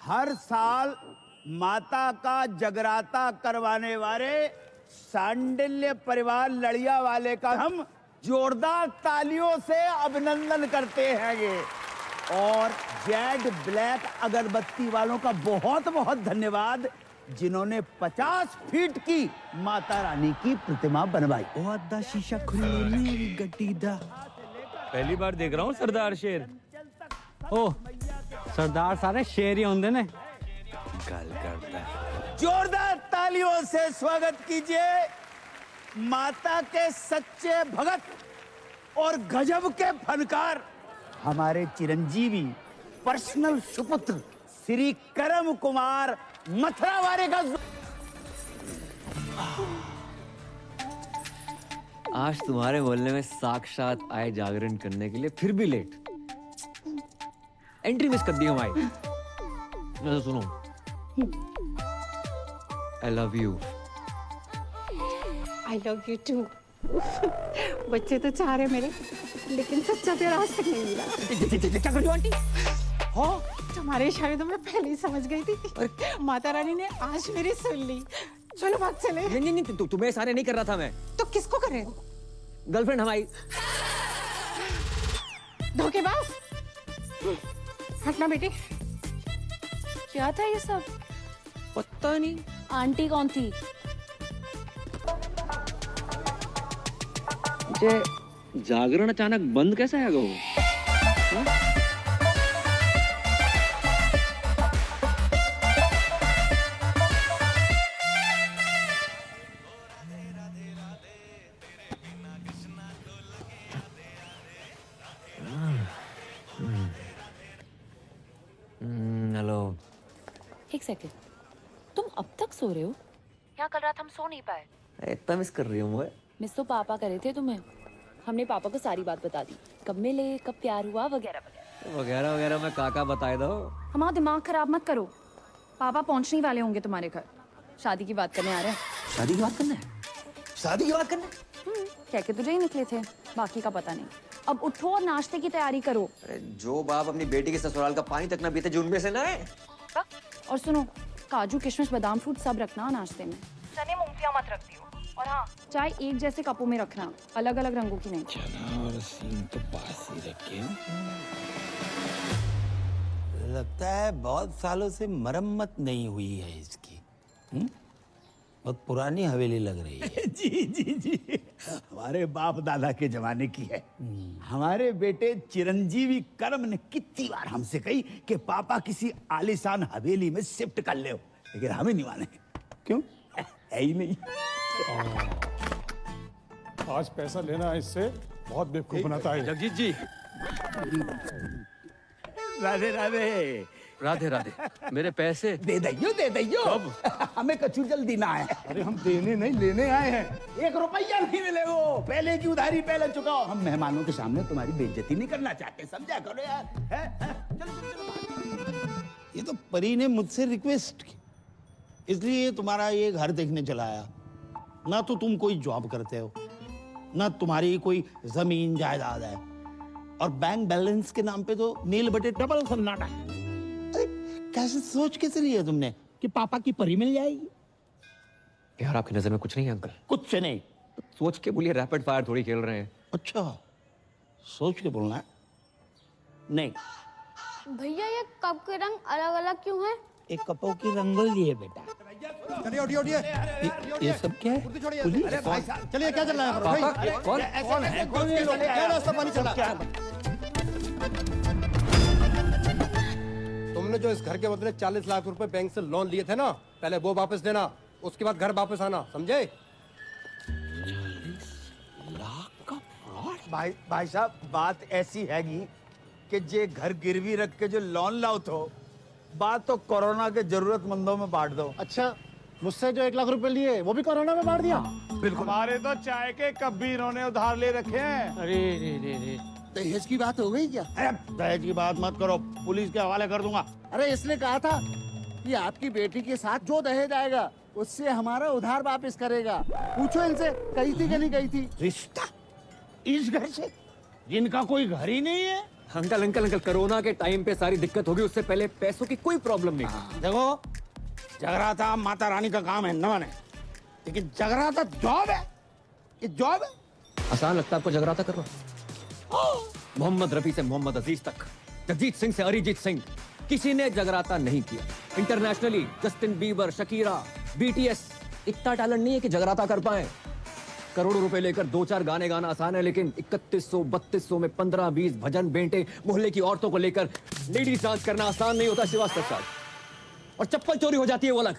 हर साल माता का जगराता करवाने वाले सांडिल्य परिवार लड़िया वाले का हम जोरदार तालियों से अभिनंदन करते हैं ये। और जेड ब्लैक अगरबत्ती वालों का बहुत बहुत धन्यवाद जिन्होंने 50 फीट की माता रानी की प्रतिमा बनवाई। शीशा खुली गड्डी दा। पहली बार देख रहा हूँ सरदार शेर। ओ सरदार सारे शेर ही होंगे ने। गल करता है। जोरदार तालियों से स्वागत कीजिए माता के सच्चे भगत और गजब के फनकार हमारे चिरंजीवी पर्सनल सुपुत्र श्री करम कुमार मथुरावारे का। आज तुम्हारे मोहल्ले में साक्षात आए जागरण करने के लिए फिर भी लेट। एंट्री मिस कर दी हमारी। तो सुनो, I love you. I love you too. बच्चे तो चाह रहे मेरे, लेकिन सच्चा प्यार आज तक नहीं मिला। क्या कर रही हो आंटी? हाँ, तुम्हारे इशारे तो मैं पहले ही समझ गई थी। माता रानी ने आज मेरी सुन ली। चलो भाग चले। नहीं, तुम्हें सारे नहीं कर रहा था मैं। तो किसको करे? गर्लफ्रेंड हमारी। धोखेबाज। हटना बेटी। क्या था ये सब? पता नहीं। आंटी कौन थी? जागरण अचानक बंद कैसे है गो? हेलो। एक सेकंड, तुम अब तक सो रहे हो? यहाँ कल रात हम सो नहीं पाए। इतना मिस कर रही हूँ मैं। मिस तो पापा करे थे तुम्हें। हमने पापा को सारी बात बता दी, कब मिले, कब प्यार हुआ, वगैरह वगैरह। वगैरह वगैरह मैं काका बताए दो। हमारा दिमाग खराब मत करो। पापा पहुंचने वाले होंगे तुम्हारे घर। शादी की बात करने आ रहे हैं। शादी की बात करना है? शादी की बात करना है? कह के तुझे ही निकले थे, बाकी का पता नहीं। अब उठो और नाश्ते की तैयारी करो। अरे जो बाप अपनी बेटी के ससुराल का पानी तक ना पीते जो उनमें से ना है। और सुनो, काजू किशमिश बादाम फ्रूट सब रखना नाश्ते में। चने मूंगफलियां मत रख दियो। और हाँ, चाय एक जैसे कपों में रखना, अलग अलग रंगों की नहीं। चना और सीन तो पास ही रखे। लगता है बहुत सालों से मरम्मत नहीं हुई है इसकी। बहुत पुरानी हवेली लग रही है। जी हमारे बाप दादा के जमाने की है। हमारे बेटे चिरंजीवी करम ने कितनी बार हमसे कही कि पापा किसी आलीशान हवेली में शिफ्ट कर ले, लेकिन हमें नहीं माने। क्यों? है ही नहीं। आज पैसा लेना इससे बहुत बेवकूफ बनाता है। जगजीत जी। राधे राधे। राधे राधे। मेरे पैसे दे दइयो। हमें कछु जल्दी ना है। अरे हम देने नहीं लेने आए हैं। 1 रुपया नहीं मिलेगा। पहले की उधारी पहले चुकाओ। हम मेहमानों के सामने तुम्हारी बेइज्जती नहीं करना चाहते, समझा करो यार। चलो। ये तो परी ने मुझसे रिक्वेस्ट की, इसलिए तुम्हारा ये घर देखने चला आया। ना तो तुम कोई जॉब करते हो, ना तुम्हारी कोई जमीन जायदाद है, और बैंक बैलेंस के नाम पे तो नील बटे डबल सन्नाटा। अरे कैसे सोच कैसे लिया तुमने कि पापा की परी मिल जाएगी? यार आपकी नजर में कुछ नहीं है अंकल? कुछ से नहीं। सोच के बोलिए, रैपिड फायर थोड़ी खेल रहे हैं। अच्छा, सोच के बोलना है। नहीं, भैया ये कप के रंग अलग अलग क्यों हैं? एक कपों की रंगोली है बेटा। उठिए। ये सब क्या है? पुलिस? चलिए, क्या चल रहा है भाई? पापा, कौन है? क्या रास्ता पानी चला? तुमने जो इस घर के बदले 40 लाख रुपए बैंक से लोन लिए थे ना, पहले वो वापस देना, उसके बाद घर वापस आना, समझे? 40 लाख का फ्रॉड? भाई साहब, बात ऐसी हैगी कि जे घर गिरवी रख के जो लोन लाओ तो बात तो कोरोना के जरूरतमंदों में बांट दो। अच्छा, मुझसे जो 1 लाख रुपए लिए वो भी कोरोना में बांट दिया? बिल्कुल। हमारे तो चाय के कप भी इन्होंने उधार ले रखे हैं। अरे रे। दहेज की बात हो गई क्या? अरे दहेज की बात मत करो, पुलिस के हवाले कर दूंगा। अरे इसने कहा था कि आपकी बेटी के साथ जो दहेज आएगा उससे हमारा उधार वापस करेगा। पूछो इनसे, कही थी कि नहीं कही थी? रिश्ता इस घर से, जिनका कोई घर ही नहीं है। अंकल अंकल अंकल कोरोना के टाइम पे सारी दिक्कत होगी, उससे पहले पैसों की कोई प्रॉब्लम नहीं। देखो, जगराता माता रानी का काम है न माने, लेकिन जगराता जॉब है, ये जॉब है। आसान लगता है आपको जगराता करना? मोहम्मद रफी से मोहम्मद अजीज तक, जगजीत सिंह से अरिजीत सिंह, किसी ने जगराता नहीं किया। Internationally Justin Bieber, Shakira, BTS, इतना टैलेंट नहीं है कि जगराता कर पाए। करोड़ों रुपए लेकर 2-4 गाने गाना आसान है, लेकिन 3100-3200 में 15-20 भजन बेंटे मोहल्ले की औरतों को लेकर लेडीज डांस करना आसान नहीं होता श्रीवास्तव साहब। और चप्पल चोरी हो जाती है वो अलग।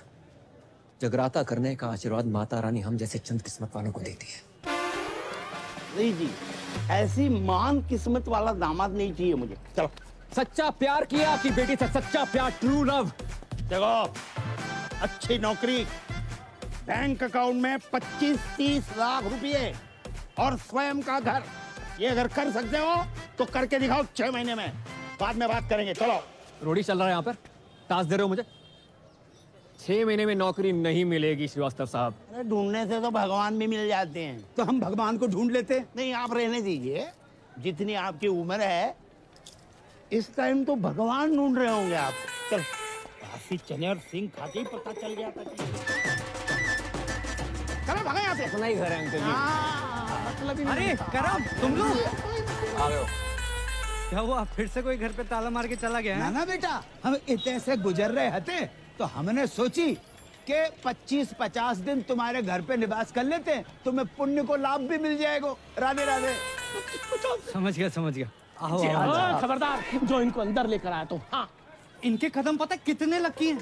जगराता करने का आशीर्वाद माता रानी हम जैसे चंद किस्मत वालों को देती है। नहीं जी, ऐसी महान किस्मत वाला दामाद नहीं चाहिए मुझे। चलो। सच्चा प्यार किया आपकी बेटी से, सच्चा प्यार, ट्रू लव। देखो, अच्छी नौकरी, बैंक अकाउंट में 25-30 लाख रुपए और स्वयं का घर, ये अगर कर सकते हो तो करके दिखाओ 6 महीने में, बाद में बात करेंगे। चलो। रोडी चल रहा है यहाँ पर, टास्क दे रहे हो मुझे? 6 महीने में नौकरी नहीं मिलेगी श्रीवास्तव साहब। अरे ढूंढने से तो भगवान भी मिल जाते हैं। तो हम भगवान को ढूंढ लेते। नहीं, आप रहने दीजिए, जितनी आपकी उम्र है इस टाइम तो भगवान ढूंढ रहे होंगे आप। चल, काफी चने और सिंह खाते ही पता चल गया था कि चलो भागा यहाँ से। अपना ही घर है अंकल जी। मतलब ही अरे करम, तुम लोग आ गए हो। क्या हुआ? फिर से कोई घर पे ताला मार के चला गया ना है? ना बेटा, हम इतने से गुजर रहे थे तो हमने सोची कि 25-50 दिन तुम्हारे घर पे निवास कर लेते हैं, तुम्हें पुण्य को लाभ भी मिल जाएगा। राधे राधे। समझ गया। आओ आओ। खबरदार, जो इनको अंदर लेकर आया तो। हाँ, इनके कदम पता कितने लकी हैं?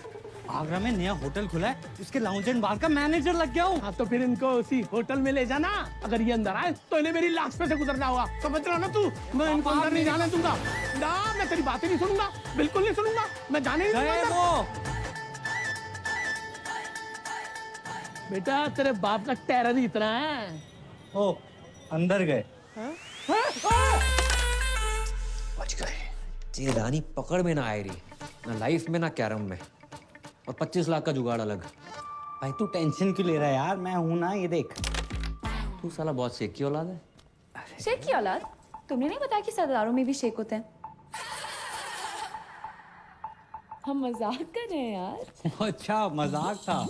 आगरा में नया होटल खुला है, उसके लाउंज एंड बार का मैनेजर लग गया हूँ। हाँ, तो फिर इनको उसी होटल में ले जाना। अगर ये अंदर आए तो इन्हें मेरी लाश पे से गुजरना होगा, समझ रहा ना तू? मैं इनको अंदर नहीं जाने दूंगा ना, मैं तेरी बातें नहीं सुनूंगा, बिल्कुल नहीं सुनूंगा, मैं जाने नहीं गए दूंगा। वो। बेटा, तेरे बाप का टेरर ही इतना है। ओ, अंदर गए। बच गए। ये रानी पकड़ में ना आए रही, ना लाइफ में ना कैरम में, और 25 लाख का जुगाड़ अलग। भाई तू टेंशन क्यों ले रहा है यार? मैं हूं ना, ये देख। तू साला बहुत शेख की औलाद है। शेख की औलाद? तुमने नहीं बताया कि सरदारों में भी शेख होते हैं? हम मजाक कर रहे हैं यार। अच्छा, मजाक था।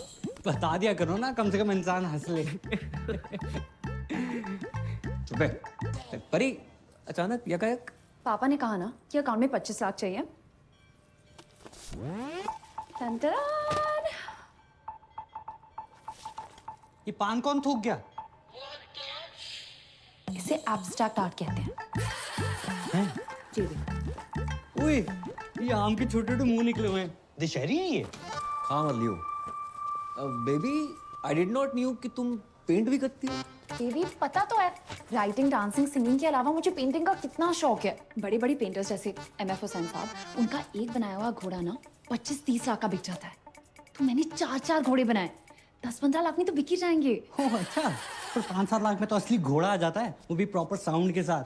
बता दिया करो ना, कम से कम इंसान हंस ले। चुप है। परी, अचानक यकायक। पापा ने कहा ना कि अकाउंट में 25 लाख चाहिए। टन-टन। ये पान कौन थूक गया? इसे एब्स्ट्रैक्ट आर्ट कहते हैं। जी देखो। ओए, ये आम के छोटे छोटे मुंह निकले हुए हैं। दशहरी है ये? खा मत लियो। Baby, I did not knew कि तुम पेंट भी करती हो। बेबी, पता तो है, राइटिंग, डांसिंग, सिंगिंग के अलावा मुझे पेंटिंग का कितना शौक है। बड़ी बड़ी पेंटर्स जैसे MF हुसैन साहब, उनका एक बनाया हुआ घोड़ा ना 25-30 लाख का बिक जाता है। तो मैंने 4-4 घोड़े बनाए, 10-15 लाख में तो बिक ही जाएंगे। ओह अच्छा, पर 5-7 लाख में तो असली घोड़ा आ जाता है, वो भी प्रॉपर साउंड के साथ।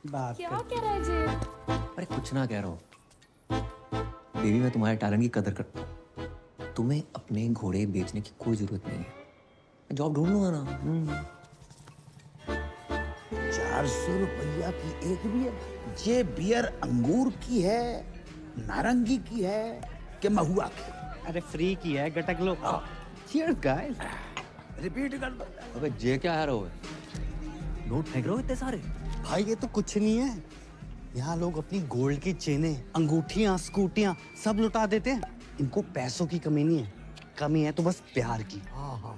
बात क्या कर। कह रहा है जी? अरे कुछ ना कह रहा हूँ। बेबी, मैं तुम्हारे टैलेंट की कदर करता हूँ। तुम्हें अपने घोड़े बेचने की कोई जरूरत नहीं है, मैं जॉब ढूंढ लूंगा ना। 400 रुपया की एक बियर? ये बियर अंगूर की है, नारंगी की है कि महुआ की? अरे फ्री की है, गटक लो। Cheers guys. रिपीट कर दो। अबे जे क्या है रो? नोट फेंक रहे हो इतने सारे? भाई ये तो कुछ नहीं है, यहाँ लोग अपनी गोल्ड की चेनें, अंगूठियां, स्कूटियां सब लुटा देते हैं। इनको पैसों की कमी नहीं है, कमी है तो बस प्यार की,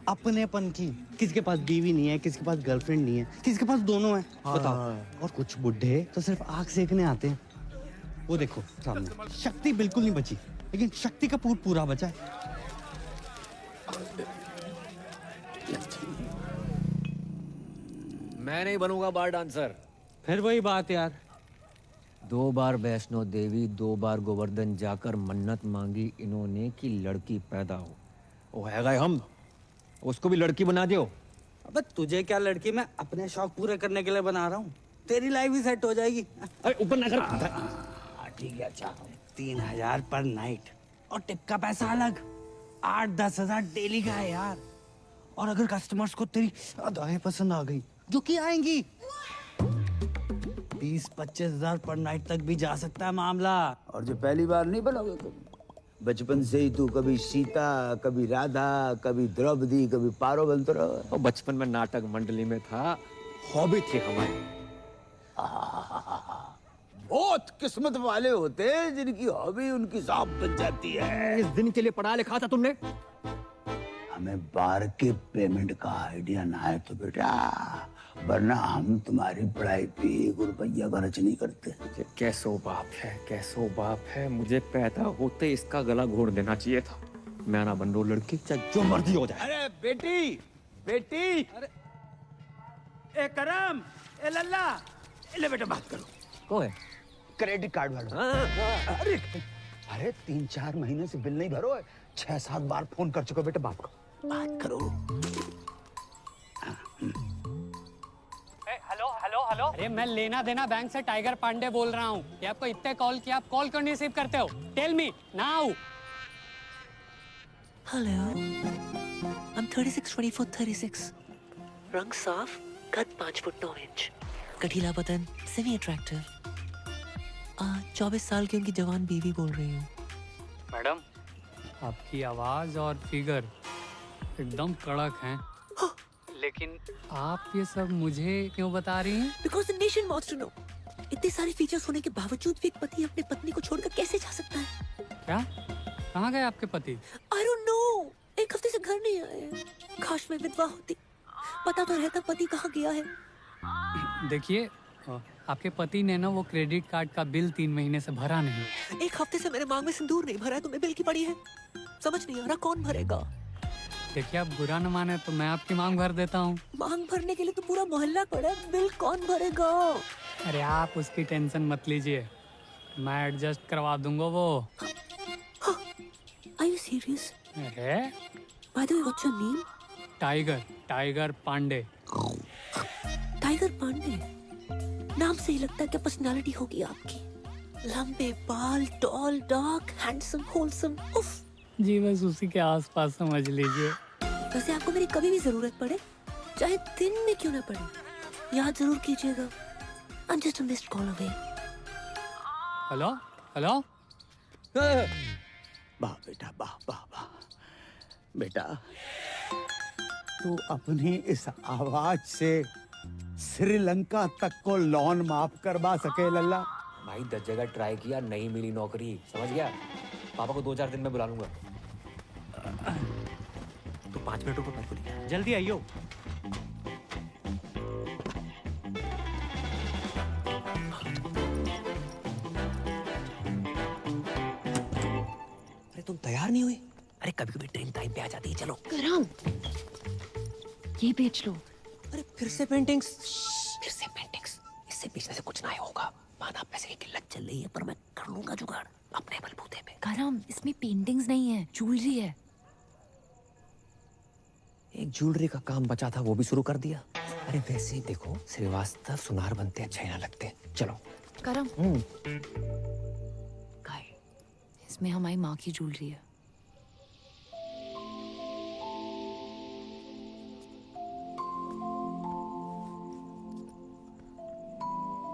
अपनेपन की। किसी के पास बीवी नहीं है, किसी के पास गर्लफ्रेंड नहीं है, किसी के पास दोनों है। बताओ। और कुछ बुढ़े तो सिर्फ आग सेकने आते हैं। वो देखो सामने, शक्ति बिल्कुल नहीं बची, लेकिन शक्ति का पूरा बचा है। मैं नहीं बनूंगा बार डांसर। फिर वही बात यार। 2 बार वैष्णो देवी, 2 बार गोवर्धन जाकर मन्नत मांगी इन्होंने कि लड़की पैदा हो। वो है गए हम, उसको भी लड़की बना दियो। अबे तुझे क्या लड़की, मैं अपने शौक पूरे करने के लिए बना रहा हूँ। तेरी लाइफ भी सेट हो जाएगी। अरे ऊपर ना कर। ठीक है, अच्छा 3000 पर नाइट, और टिप का पैसा अलग। 8-10 हजार डेली का है यार। और अगर कस्टमर्स को तेरी अदाएं पसंद आ गई, जो कि आएंगी, 20-25 हजार पर नाइट तक भी जा सकता है मामला। और जो पहली बार नहीं बनोगे तुम, बचपन से ही तू कभी सीता, कभी राधा, कभी द्रौपदी, कभी पारो बनते रहो। और बचपन में नाटक मंडली में था, हॉबी थी हमारी। बहुत किस्मत वाले होते हैं जिनकी हॉबी उनकी जॉब बन जाती है। इस दिन के लिए पढ़ा लिखा था तुमने? हमें बार के पेमेंट का आइडिया ना है तो बेटा, वरना हम तुम्हारी पढ़ाई पे 1 रुपया खर्च नहीं करते। ये कैसो बाप है, कैसो बाप है। मुझे पैदा होते इसका गला घोड़ देना चाहिए था। मैं ना बन रो लड़की, चाहे जो मर्जी हो जाए। अरे बेटी, बेटी, अरे ए करम, ए लल्ला, ले बेटा बात करो। कौन है? क्रेडिट कार्ड वाला। अरे 3-4 महीने से बिल नहीं भरो है, 6-7 बार फोन कर चुके बेटा बाप को, बात करो। हेलो हेलो हेलो, अरे मैं लेना देना बैंक से टाइगर पांडे बोल रहा हूँ। ये आपको इतने कॉल किया, आप कॉल क्यों नहीं रिसीव करते हो? Tell me now. Hello, I'm 36, 24, 36. रंग साफ, कद 5 फुट 9 इंच, गठीला बदन, सेमी अट्रैक्टिव। 24 साल की उनकी जवान बीवी बोल रही हूँ। मैडम, आपकी आवाज और फिगर एकदम कड़क हैं। लेकिन आप ये सब मुझे क्यों बता रही हैं? Because the nation wants to know. इतने सारे फीचर्स होने के बावजूद भी एक पति अपने पत्नी को छोड़कर कैसे जा सकता है? क्या? कहाँ गए आपके पति? I don't know. एक हफ्ते से घर नहीं आए हैं। काश मैं विधवा होती, पता तो रहता पति कहाँ गया है। देखिए, आपके पति ने ना वो क्रेडिट कार्ड का बिल 3 महीने से भरा नहीं। एक हफ्ते से मेरे मांग में सिंदूर नहीं भरा है, तुम्हें बिल की पड़ी है। समझ नहीं आ रहा कौन भरेगा। देखिए, आप बुरा न माने तो मैं आपकी मांग भर देता हूँ। मांग भरने के लिए तो पूरा मोहल्ला पड़ा है, बिल कौन भरेगा? अरे आप उसकी टेंशन मत लीजिए, मैं एडजस्ट करवा दूंगा वो। Are you serious? अरे By the way, what's your name? Tiger Pandey. Tiger Pandey नाम से ही लगता है कि पर्सनालिटी होगी आपकी। लंबे बाल, टॉल, डार्क, हैंडसम, होलसम। उफ। जी बस उसी के आसपास समझ लीजिए। वैसे आपको मेरी कभी भी जरूरत पड़े, चाहे दिन में क्यों ना पड़े, याद जरूर कीजिएगा। I'm just a missed call away. Hello hello, वाह बेटा, वाह वाह वाह बेटा, तू अपनी इस आवाज से श्रीलंका तक को लोन माफ करवा सके लल्ला। भाई 10 जगह ट्राई किया, नहीं मिली नौकरी, समझ गया? पापा को 2-4 दिन में बुला लूंगा। तो 5 मिनट रुको, मत भूलिए। जल्दी आइयो। अरे तुम तैयार नहीं हुई? अरे कभी कभी ट्रेन टाइम पे आ जाती है। चलो करम, ये बेच लो। अरे फिर से पेंटिंग्स, फिर से पेंटिंग्स। इससे बेचने से कुछ ना होगा। माना पैसे की किल्लत चल रही है, पर मैं कर लूंगा जुगाड़ अपने बलबूते पे। करम, इसमें पेंटिंग्स नहीं है, ज्वेलरी है। एक ज्वेलरी का काम बचा था, वो भी शुरू कर दिया। अरे वैसे ही देखो, श्रीवास्तव सुनार बनते अच्छे ना लगते। चलो करम, इसमें हमारी माँ की ज्वेलरी है।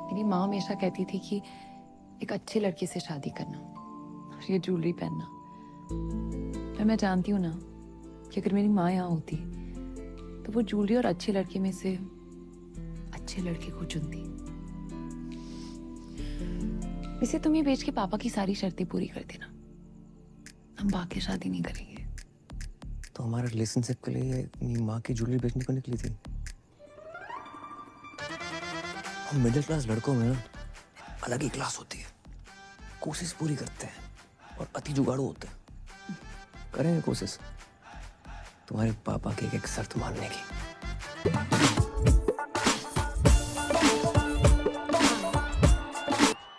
मेरी माँ हमेशा कहती थी कि एक अच्छे लड़के से शादी करना और ये ज्वेलरी पहनना। पर मैं जानती हूँ ना कि अगर मेरी माँ यहाँ होती तो वो ज्वेलरी और अच्छे लड़के में से अच्छे लड़के को चुनती। इसे तुम ये बेच के पापा की सारी शर्तें पूरी कर देना, हम बाकी शादी नहीं करेंगे। तो हमारे रिलेशनशिप के लिए अपनी माँ की ज्वेलरी बेचने को निकली थी। हम मिडिल क्लास लड़कों में अलग ही क्लास होती है, कोशिश पूरी करते हैं और अति जुगाड़ू होते हैं। करेंगे कोशिश तुम्हारे पापा की एक शर्त मानने की।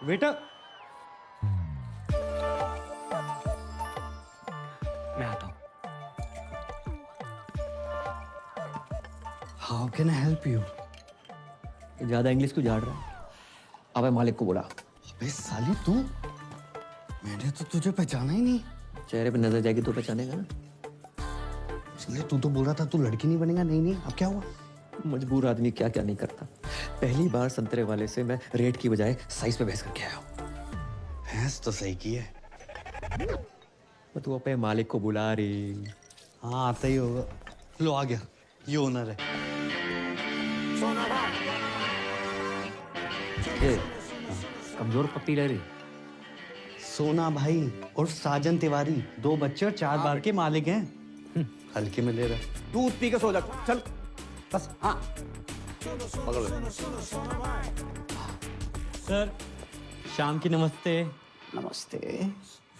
बेटा, मैं आता हूँ। How can I help you? ज्यादा इंग्लिश क्यों झाड़ रहा है? अबे मालिक को बुला। अबे साली तू, मैंने तो तुझे पहचाना ही नहीं। चेहरे पे नजर जाएगी तो पहचानेगा ना। इसलिए तू तो बोल रहा था तू लड़की नहीं बनेगा। नहीं नहीं, अब क्या हुआ? मजबूर आदमी क्या क्या नहीं करता। पहली बार संतरे वाले से मैं रेट की बजाय साइज पे बहस करके आया हूँ। भैंस तो सही की है। तू अपने मालिक को बुला रही। हाँ आता ही होगा। लो आ गया, ये ओनर है। ये कमजोर पत्ती ले रही। सोना भाई और साजन तिवारी 2 बच्चे और 4 बार के मालिक हैं। हल्के में ले रहा। दूध पी के सो जा, चल बस। हाँ सर शाम की नमस्ते। नमस्ते।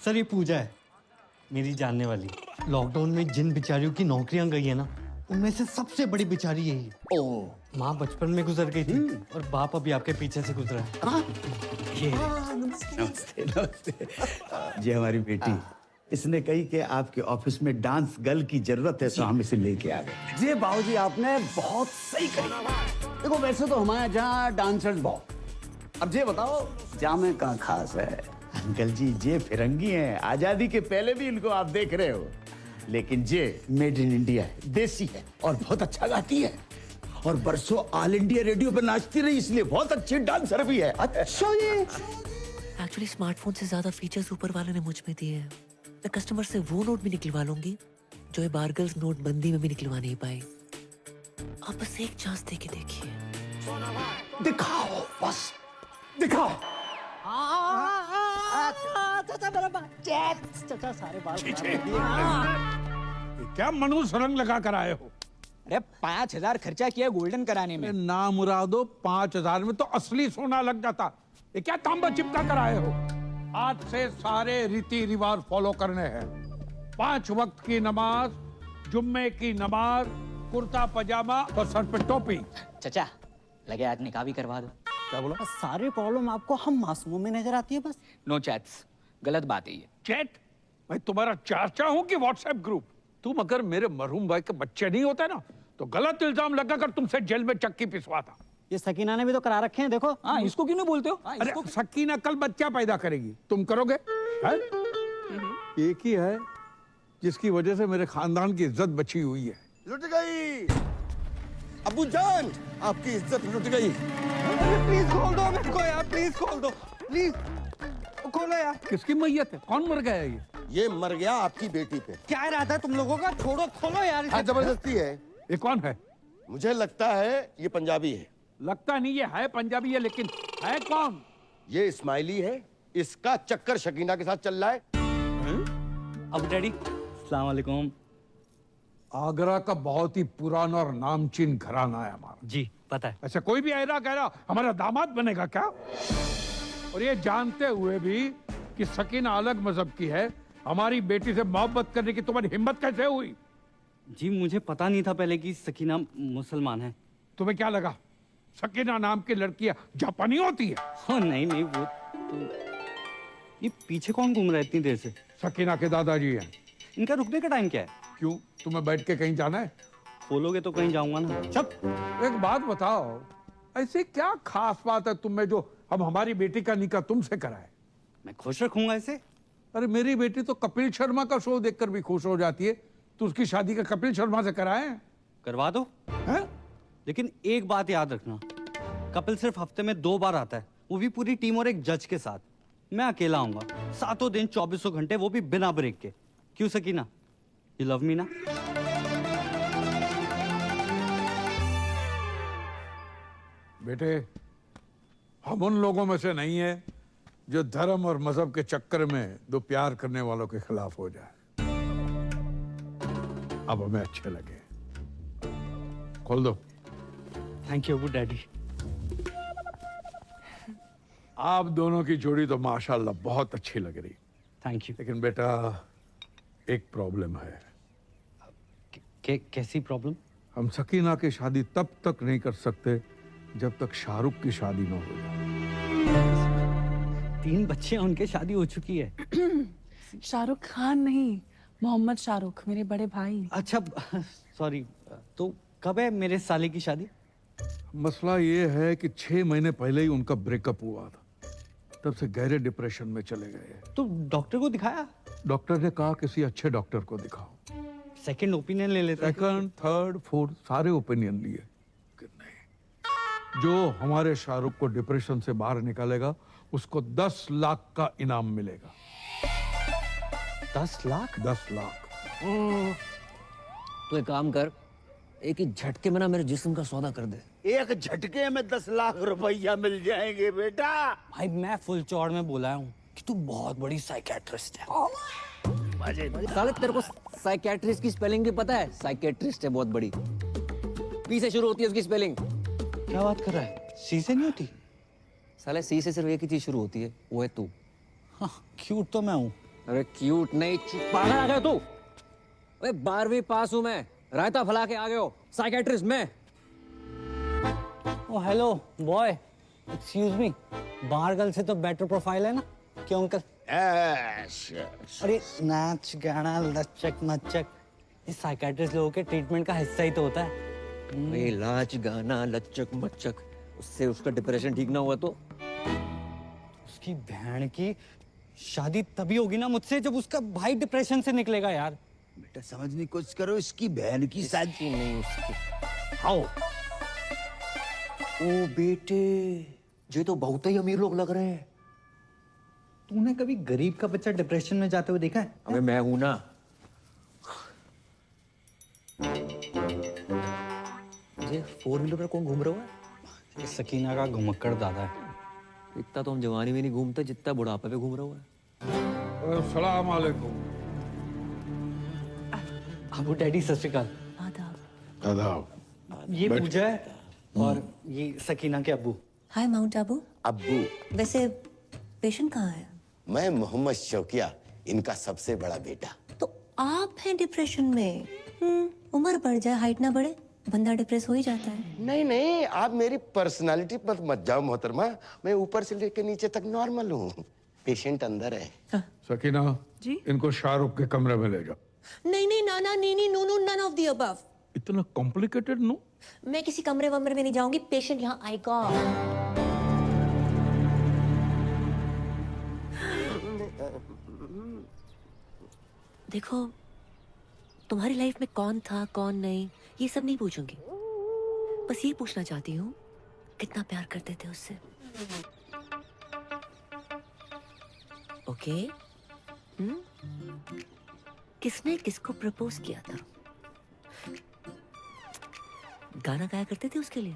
सर ये पूजा है, मेरी जानने वाली। लॉकडाउन में जिन बिचारियों की नौकरियां गई है ना, उनमें से सबसे बड़ी बिचारी यही है। ओ माँ बचपन में गुजर गई थी और बाप अभी आपके पीछे से गुजरा है। ये नमस्ते नमस्ते। ये हमारी बेटी, इसने कही कि आपके ऑफिस में डांस गर्ल की जरूरत है, तो हम इसे लेके आ गए। जी बाबूजी आपने बहुत सही कही। देखो वैसे तो हमारे यहाँ डांसर्स बहुत, अब ये बताओ जामे का खास है। अंकल जी ये फिरंगी हैं, आजादी के पहले भी इनको आप देख रहे हो, लेकिन ये मेड इन इंडिया है, देसी है और बहुत अच्छा गाती है और बरसों ऑल इंडिया रेडियो पर नाचती रही, इसलिए बहुत अच्छी डांसर भी है। अच्छा ये एक्चुअली स्मार्टफोन से ज्यादा फीचर्स ऊपर वाले ने मुझ में दिए हैं। मैं कस्टमर से वो नोट भी निकलवा लूंगी जो ये बारगल्स नोटबंदी में भी निकलवा नहीं पाई। आप बस एक चांस दे के देखिए। दिखाओ, बस दिखाओ। क्या मनुष्य रंग लगा कर आए हो? अरे 5,000 खर्चा किया गोल्डन कराने में। ना मुरादो 5,000 में तो असली सोना लग जाता। ये क्या तांबा चिपका कर आए हो? आज से सारे रीति रिवाज फॉलो करने हैं। 5 वक्त की नमाज, जुम्मे की नमाज, कुर्ता पजामा और सर पे टोपी। चचा लगे आज निकाह भी करवा दो। क्या बोला? सारी प्रॉब्लम आपको हम मासूमों में नजर आती है बस। नो चैट्स, गलत बात है ये। चैट? मैं तुम्हारा चाचा हूँ कि व्हाट्सएप ग्रुप? तुम अगर मेरे मरहूम भाई के बच्चे नहीं होते ना, तो गलत इल्जाम लगाकर तुमसे जेल में चक्की पिसवाता। ये सकीना ने भी तो करा रखे हैं, देखो। हाँ इसको क्यों नहीं बोलते हो? अरे सकीना कल बच्चा पैदा करेगी, तुम करोगे? है? एक ही है जिसकी वजह से मेरे खानदान की इज्जत बची हुई है। लुट गई अबू जान, आपकी इज्जत लुट गई। प्लीज खोल दो मेरे को यार, प्लीज खोल दो, प्लीज खोलो यार। किसकी मैयत है? कौन मर गया है ये मर गया आपकी बेटी पे। क्या इरादा है तुम लोगों का? छोड़ो, खोलो यार। हाँ जबरदस्ती है। ये कौन है? मुझे लगता है ये पंजाबी है। लगता नहीं ये है पंजाबी है, लेकिन है कौन? ये इस्माइली है, इसका चक्कर शकीना के साथ चल रहा है। अब डैडी अस्सलाम वालेकुम। आगरा का बहुत ही पुराना और नामचीन घराना है हमारा। जी पता है। ऐसा कोई भी ऐरा कह रहा हमारा दामाद बनेगा क्या? और ये जानते हुए भी कि सकीना अलग मजहब की है, हमारी बेटी से मोहब्बत करने की तुम्हारी हिम्मत कैसे हुई? जी मुझे पता नहीं था पहले कि सकीना मुसलमान है। तुम्हें क्या लगा सकीना नाम की लड़कियां जापानी होती है? हाँ नहीं नहीं, वो तो ये पीछे कौन घूम रहा है इतनी देर से? सकीना के दादाजी हैं। इनका रुकने का टाइम क्या है? क्यों, तुम्हें बैठ के कहीं जाना है? बोलोगे तो कहीं जाऊंगा ना। चुप। एक बात बताओ, ऐसी क्या खास बात है तुम में जो हम हमारी बेटी का निकाह तुमसे कराए? मैं खुश रखूंगा इसे। अरे मेरी बेटी तो कपिल शर्मा का शो देखकर भी खुश हो जाती है, तो उसकी शादी का कपिल शर्मा से कराए? करवा दो। हैं? लेकिन एक बात याद रखना, कपिल सिर्फ हफ्ते में 2 बार आता है, वो भी पूरी टीम और एक जज के साथ। मैं अकेला आऊंगा, 7 दिन 24 घंटे, वो भी बिना ब्रेक के। क्यों सकीना, यू लव मी ना? बेटे, हम उन लोगों में से नहीं है जो धर्म और मजहब के चक्कर में दो प्यार करने वालों के खिलाफ हो जाए। अब हमें अच्छे लगे। खोल दो। Thank you daddy. आप दोनों की जोड़ी तो माशाल्लाह बहुत अच्छी लग रही। Thank you. लेकिन बेटा एक प्रॉब्लम है। कैसी प्रॉब्लम? हम सकीना की शादी तब तक नहीं कर सकते जब तक शाहरुख की शादी न हो जाए। 3 बच्चे हैं, उनके शादी हो चुकी है। शाहरुख खान नहीं, मोहम्मद शाहरुख, मेरे बड़े भाई। अच्छा सॉरी, तो कब है मेरे साले की शादी? मसला ये है कि 6 महीने पहले ही उनका ब्रेकअप हुआ था, तब से गहरे डिप्रेशन में चले गए। तो डॉक्टर को दिखाया? डॉक्टर ने कहा किसी अच्छे डॉक्टर को दिखाओ। सेकंड ओपिनियन ले लेते। सेकंड, थर्ड, फोर्थ सारे ओपिनियन लिए, जो हमारे शाहरुख को डिप्रेशन से बाहर निकालेगा उसको 10 लाख का इनाम मिलेगा। 10 लाख? 10 लाख। तो एक काम कर, एक ही झटके में ना मेरे जिस्म का सौदा कर दे। एक झटके में 10 लाख रुपया मिल जाएंगे बेटा। भाई मैं फुल चौड़ में बोला हूँ कि तू बहुत बड़ी साइकियाट्रिस्ट है। साले तेरे को साइकियाट्रिस्ट की स्पेलिंग भी पता है? साइकियाट्रिस्ट है बहुत बड़ी, पी से शुरू होती है उसकी स्पेलिंग। क्या बात कर रहा है? सी से नहीं होती? साले सी से सिर्फ एक ही चीज शुरू होती है, वो है तू। हाँ, क्यूट तो मैं हूँ। अरे क्यूट नहीं, पागल आ गया तू। अरे 12वीं पास हूं मैं, रायता फैला के आ गए हो। साइकियाट्रिस्ट मैं। ओ हेलो बॉय, एक्सक्यूज मी, बाहर गर्ल से तो बेटर प्रोफाइल है ना? क्यों अंकल? अरे नाच गाना लचक मचक ये साइकियाट्रिस्ट लोगों के ट्रीटमेंट का हिस्सा ही तो होता है। ये लाच गाना लचक मचक, उससे उसका डिप्रेशन ठीक ना हुआ तो? उसकी बहन की शादी तभी होगी ना मुझसे जब उसका भाई डिप्रेशन से निकलेगा यार। बेटा समझने की कोशिश करो, इसकी बहन की शादी नहीं उसकी। आओ। ओ बेटे, ये तो बहुत ही अमीर लोग लग रहे हैं। तूने कभी गरीब का बच्चा डिप्रेशन में जाते हुए देखा है? अबे मैं हूं ना। ये 4 व्हीलर पर कौन घूम रहा है? ये सकीना का घुमक्कड़ दादा है। इतना तो हम जवानी में नहीं घूमते जितना बुढ़ापे में घूम रहा है। अस्सलाम वालेकुम। अबू डैडी सत श्री अकाल। आदाब। ये पूजा है और ये सकीना के अब्बू। हाय माउंट आबू। अब्बू, वैसे पेशेंट कहाँ है? मैं मोहम्मद शौकिया, इनका सबसे बड़ा बेटा। तो आप हैं डिप्रेशन में? उम्र बढ़ जाए हाइट ना बढ़े, बंदा डिप्रेस हो ही जाता है। नहीं नहीं, आप मेरी पर्सनालिटी पर मत जाओ मोहतरमा, मैं ऊपर से लेकर नीचे तक नॉर्मल हूँ। पेशेंट अंदर है। सकीना जी? इनको शाहरुख के कमरे में ले जाओ। नहीं नहीं नाना नीनी नूनू नन ऑफ द अबव। इतना कॉम्प्लिकेटेड नो? मैं किसी कमरे वमरे में नहीं जाऊंगी, पेशेंट यहाँ आएगा। देखो, तुम्हारी लाइफ में कौन था कौन नहीं ये सब नहीं पूछूंगी, बस ये पूछना चाहती हूँ कितना प्यार करते थे उससे। ओके? किसने किसको प्रपोज किया था? गाना गाया करते थे उसके लिए?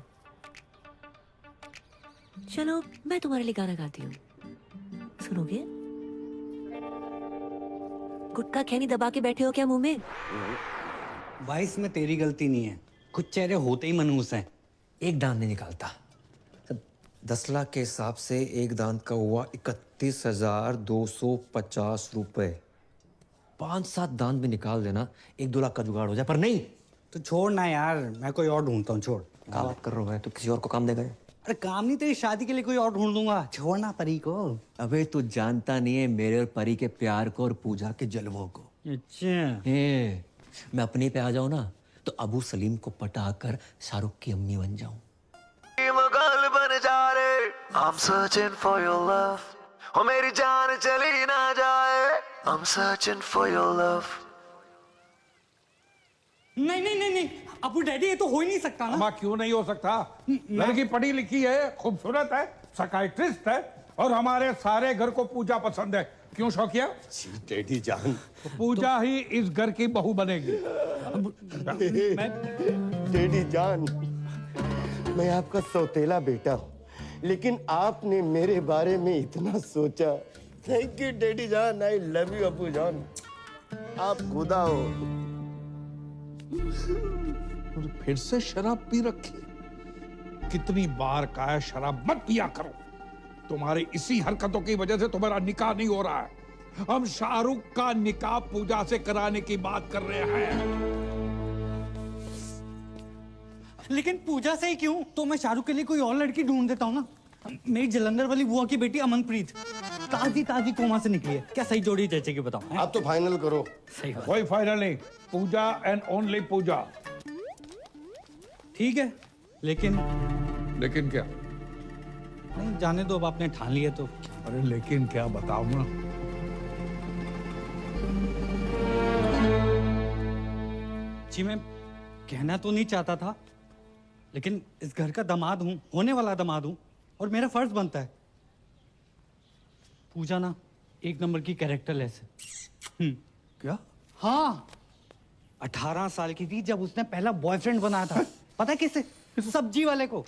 चलो मैं तुम्हारे लिए गाना गाती हूँ, सुनोगे? गुटखा खैनी दबा के बैठे हो क्या मुंह में? भाई इसमें तेरी गलती नहीं है, कुछ चेहरे होते ही मनहूस हैं। एक दांत नहीं निकालता। 10 लाख के हिसाब से एक दांत का हुआ 31,250 रुपए। 5-7 दांत भी निकाल देना 1-2 लाख का जुगाड़ हो जाए, पर नहीं। तो छोड़ ना यार, मैं कोई और ढूंढता हूँ। छोड़। क्या बात कर रहा है? तो किसी और को काम देगा? अरे काम नहीं, तेरी शादी के लिए कोई और ढूंढ दूंगा। छोड़ना परी को। अबे तू जानता नहीं है मेरे और परी के प्यार को और पूजा के जलवों को। अच्छा, मैं अपने पे आ जाऊं ना तो अबू सलीम को पटाकर शाहरुख की अम्मी बन जाऊं। बन जा रे, I'm searching for your love, ओ मेरी जान चली ना जाए, I'm searching for your love। नहीं नहीं नहीं नहीं अबू डैडी, ये तो हो ही नहीं सकता ना। अम्मा क्यों नहीं हो सकता? लड़की पढ़ी लिखी है, खूबसूरत है, साइकियाट्रिस्ट है और हमारे सारे घर को पूजा पसंद है। क्यों शौकिया? डैडी जान, तो पूजा ही इस घर की बहू बनेगी। डैडी जान, मैं आपका सौतेला बेटा हूँ, लेकिन आपने मेरे बारे में इतना सोचा। थैंक यू डैडी जान, आई लव यू अबू जान, आप खुदा हो। फिर से शराब पी रखी। कितनी बार कहा है शराब मत पिया करो। तुम्हारी इसी हरकतों की वजह से तुम्हारा निकाह नहीं हो रहा है। हम शाहरुख का निकाह पूजा से कराने की बात कर रहे हैं। लेकिन पूजा से ही क्यों? तो मैं शाहरुख के लिए कोई और लड़की ढूंढ देता हूँ ना। मेरी जलंधर वाली बुआ की बेटी अमनप्रीत ताजी ताजी कोमा से निकली है। क्या सही जोड़ी जैसे बताओ? आप तो फाइनल करो। सही बात। कोई फाइनल नहीं, पूजा एंड ओनली पूजा। ठीक है, लेकिन क्या? नहीं जाने दो, अब आपने ठान लिया तो। अरे लेकिन क्या बताओ ना। जी मैं कहना तो नहीं चाहता था, लेकिन इस घर का दामाद हूँ, होने वाला दामाद हूँ, और मेरा फर्ज बनता है। पूजा ना एक नंबर की कैरेक्टर लेस है। क्या? हाँ, 18 साल की थी जब उसने पहला बॉयफ्रेंड बनाया था। पता है किससे? सब्जी वाले को।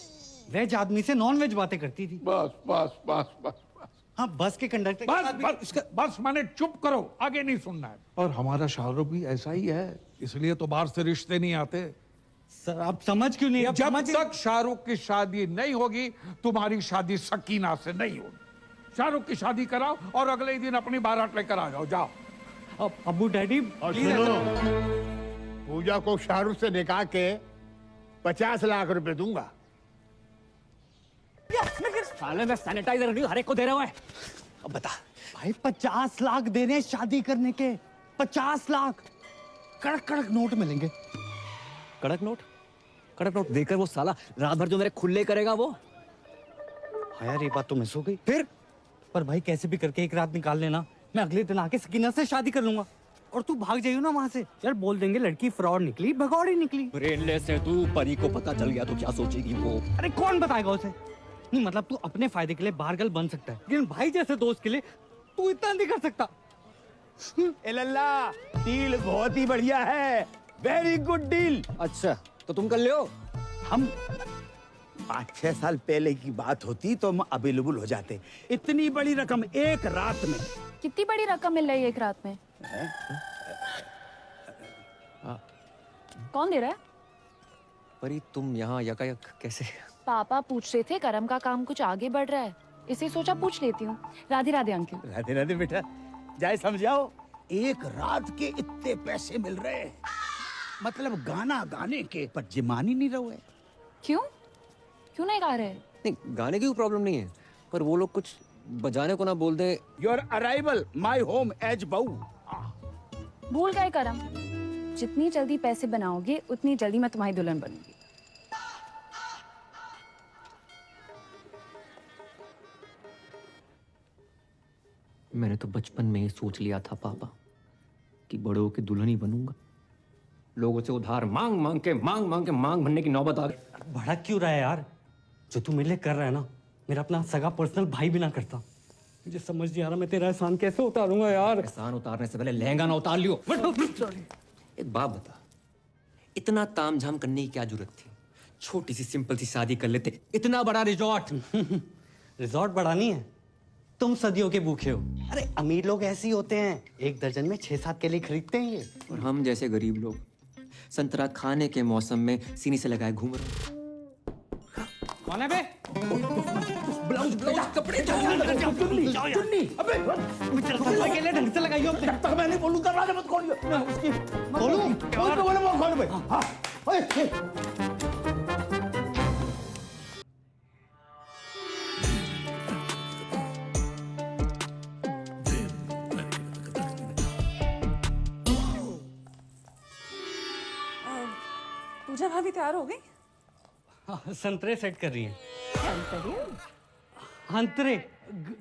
वेज आदमी से नॉन वेज बातें करती थी। बस बस बस बस बस। हाँ, बस के कंडक्टर के बस साथ भी- बस बस मैंने चुप करो, आगे नहीं सुनना है। और हमारा शाहरुख भी ऐसा ही है, इसलिए तो बाहर से रिश्ते नहीं आते। सर आप समझ क्यों नहीं? जब तक शाहरुख की शादी नहीं होगी, तुम्हारी शादी सकीना से नहीं होगी। शाहरुख की शादी कराओ और अगले ही दिन अपनी बारात लेकर आ जाओ। जाओ। अब अबू डैडी और सुनो, पूजा को शाहरुख से निकाह के 50 लाख रुपए दूंगा। साले में सैनिटाइजर नहीं हर एक को दे रहा है। अब बता भाई, 50 लाख देने शादी करने के, 50 लाख। कड़क कड़क नोट मिलेंगे। कड़क नोट? कड़क नोट देकर वो साला रात भर जो मेरे खुले करेगा वो। हाँ यार, ये बात तो मिस हो गई। फिर पर भाई कैसे भी करके एक रात निकाल लेना, मैं अगले दिन आके सकीना से शादी कर लूंगा। और तू भाग जाइयो ना वहां से। यार बोल देंगे लड़की फ्रॉड निकली, भगौड़ी निकली। ब्रेनलेस है तू, परी को पता चल गया तो क्या सोचेगी वो? अरे कौन बताएगा उसे? नहीं मतलब तू अपने फायदे के लिए बारगल बन सकता है, लेकिन भाई जैसे दोस्त के लिए तू इतना नहीं कर सकता। ए लल्ला, डील बहुत ही बढ़िया है, वेरी गुड डील। अच्छा तो तुम कर लियो। हम 5-6 साल पहले की बात होती तो हम अवेलेबल हो जाते। इतनी बड़ी रकम एक रात में। कितनी बड़ी रकम मिल रही है एक रात में? कौन दे रहा है? परी तुम यहाँ यकायक कैसे? पापा पूछ रहे थे करम का काम कुछ आगे बढ़ रहा है, इसे सोचा पूछ लेती हूँ। राधे राधे अंकल। राधे राधे बेटा, जाए समझाओ। एक रात के इतने पैसे मिल रहे हैं, मतलब गाना गाने के, पर जिमान ही नहीं रहे। क्यों क्यों नहीं गा रहे? नहीं गाने की कोई प्रॉब्लम नहीं है, पर वो लोग कुछ बजाने को ना बोल दे। Your arrival my home as बहू। भूल गए करम, जितनी जल्दी पैसे बनाओगे उतनी जल्दी मैं तुम्हारी दुल्हन बनूंगी। मैंने तो बचपन में ही सोच लिया था पापा कि बड़े होके दुल्हन ही बनूंगा। लोगों से उधार मांग मांग के मांग भरने की नौबत आ गई। भड़क क्यों रहा है यार? जो तू मेरे लिए कर रहा है ना, मेरा अपना सगा पर्सनल भाई भी ना करता। मुझे समझ नहीं आ रहा मैं तेरा एहसान कैसे उतारूंगा यार। एहसान उतारने से पहले लहंगा ना उतार लियो। एक बात बता, इतना तामझाम करने की क्या जरूरत थी? छोटी सी सिंपल सी शादी कर लेते। इतना बड़ा रिजॉर्ट। रिजॉर्ट बड़ा नहीं है, तुम सदियों के भूखे हो। अरे अमीर लोग ऐसे ही होते हैं, 1 दर्जन में 6-7 केले खरीदते हैं ये। और हम जैसे गरीब लोग संतरा खाने के मौसम में सीनी से लगाए घूम रहे हैं। कौन है बे? ब्लाउज कपड़े चुन्नी। अबे अकेले ढंग से लगाइयो। जब तक मैं नहीं बोलूं दरवाजा मत खोलियो। मैं उसकी खोलूं? खोल भाई। हाँ, ओए, पूजा भाभी तैयार हो गई? हाँ, संतरे सेट कर रही हैं। अंतरे,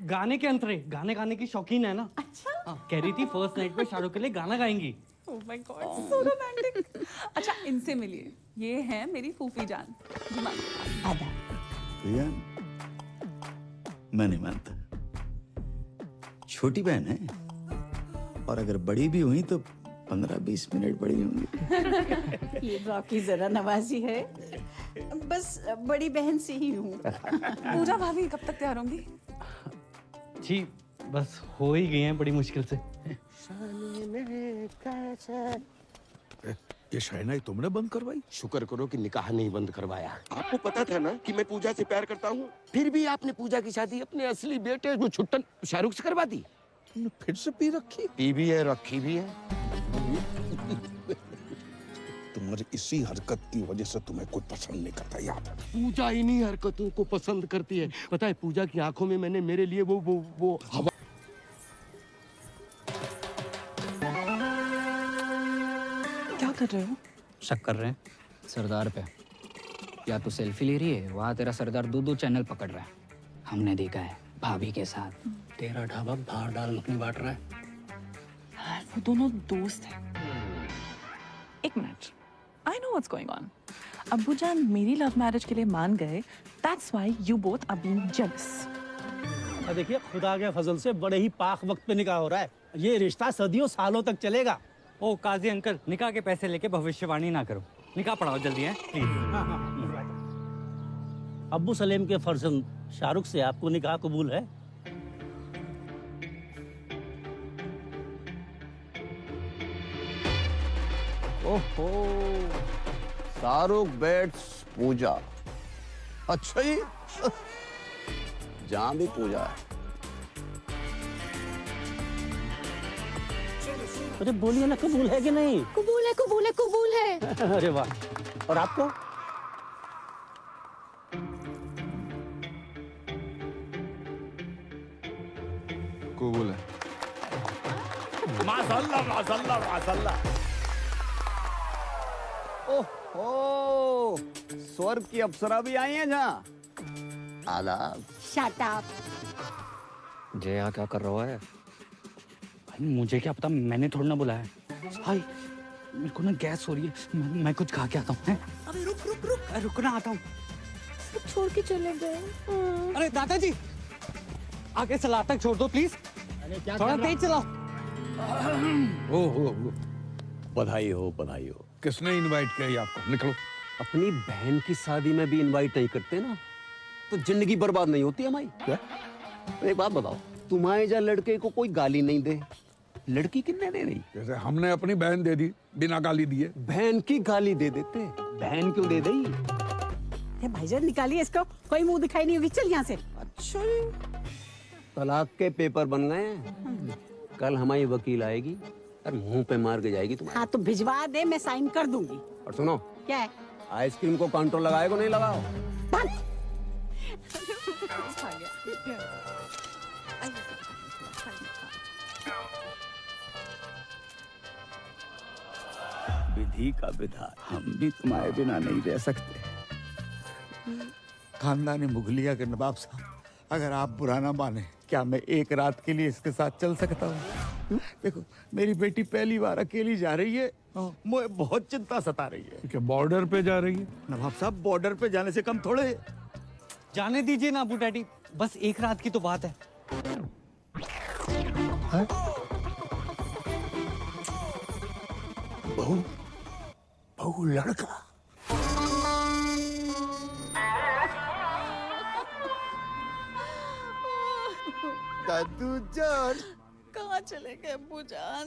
गाने के अंतरे, गाने गाने की शौकीन है ना। अच्छा। हाँ, कह रही थी फर्स्ट नाइट पे शाहरुख के लिए गाना गाएंगी। Oh my God, so romantic. अच्छा इनसे मिलिए, ये है मेरी फूफी जान। आदा। भैया मैं नहीं मानता, छोटी बहन है, और अगर बड़ी भी हुई तो 15-20 मिनट बड़ी होंगी। ये बाकी जरा नवाजी है, बस बड़ी बहन से ही हूँ। पूजा भाभी कब तक तैयार होंगी? जी बस हो ही गई हैं बड़ी मुश्किल से। ये शहनाई तुमने बंद करवाई? शुक्र करो कि निकाह नहीं बंद करवाया। आपको पता था ना कि मैं पूजा से प्यार करता हूँ, फिर भी आपने पूजा की शादी अपने असली बेटे वो छुट्टन शाहरुख से करवा दी। तुमने फिर से पी रखी? पी भी है, रखी भी है। तुम्हारी इसी हरकत की वजह से तुम्हें कोई पसंद नहीं करता, याद है? पूजा इन्हीं हरकतों को पसंद करती है। पता है पूजा की आंखों में मैंने मेरे लिए वो हवा। क्या कर रहे हो? शक कर रहे हैं सरदार पे। या तो सेल्फी ले रही है, वहाँ तेरा सरदार 2-2 चैनल पकड़ रहा है। हमने देखा है भाभी के साथ तेरा ढाबा बाहर दाल मखनी बांट रहा है। वो दोनों दोस्त हैं। एक minute, I know what's going on. अब्बू जान मेरी लव मैरिज के लिए मान गए. That's why you both are being jealous. देखिए खुदा के फजल से बड़े ही पाक वक्त पे निकाह हो रहा है। ये रिश्ता सदियों सालों तक चलेगा। ओ काजी अंकल, निकाह के पैसे लेके भविष्यवाणी ना करो, निकाह पढ़ाओ जल्दी है प्लीज। अब्बू सलेम के फर्जंद शाहरुख से आपको निकाह कबूल है? ओहो, शाहरुख बेट्स पूजा। अच्छा जी, जहां भी पूजा है। अरे बोलिए ना, कबूल है कि नहीं? कबूल है कबूल है कबूल है। अरे वाह। और आपको? कबूल है। माशाल्लाह माशाल्लाह माशाल्लाह। ओहो, स्वर्ग की अप्सरा भी आई हैं जहाँ। आदाब। Shut up. जय यहाँ क्या कर रहा है? भाई मुझे क्या पता, मैंने थोड़ा ना बुलाया। भाई मेरे को ना गैस हो रही है, मैं कुछ खा के आता हूँ। अबे रुक रुक रुक, रुकना, आता हूँ। सब छोड़ के चले गए। अरे दादाजी, आगे चला तक छोड़ दो प्लीज, थोड़ा तेज चलाओ। ओहो, बधाई हो बधाई हो। किसने इनवाइट किया ये आपको? निकलो। अपनी बहन की शादी में भी इनवाइट नहीं करते ना, तो जिंदगी बर्बाद नहीं होती हमारी। क्या? एक बात बताओ, तुम्हारे जा लड़के को कोई गाली नहीं दे, लड़की किन्ने दे नहीं? जैसे हमने अपनी बहन दे दी बिना गाली दिए। बहन की गाली दे देते, बहन क्यों दे दी? भाईजान निकालिए इसको, कोई मुंह दिखाई नहीं होगी। चल यहाँ से। अच्छा, तलाक के पेपर बन गए हैं। कल हमारी वकील आएगी और मुंह पे मार के जाएगी तुम्हारे। हाँ तो भिजवा दे, मैं साइन कर दूंगी। और सुनो, क्या है? आइसक्रीम को काउंटर लगाए को नहीं लगाओ। विधि का विधान, हम भी तुम्हारे बिना नहीं रह सकते। खानदानी मुगलिया के नवाब साहब, अगर आप बुरा ना माने, क्या मैं एक रात के लिए इसके साथ चल सकता हूँ? देखो, मेरी बेटी पहली बार अकेली जा रही है, मुझे बहुत चिंता सता रही है। क्या बॉर्डर पे जा रही है? नवाब साहब, बॉर्डर पे जाने से कम थोड़े। जाने दीजिए ना अबू डैडी, बस एक रात की तो बात है। बहू, बहू लड़का। दादू जान, कहाँ चले गए अब्बू जान?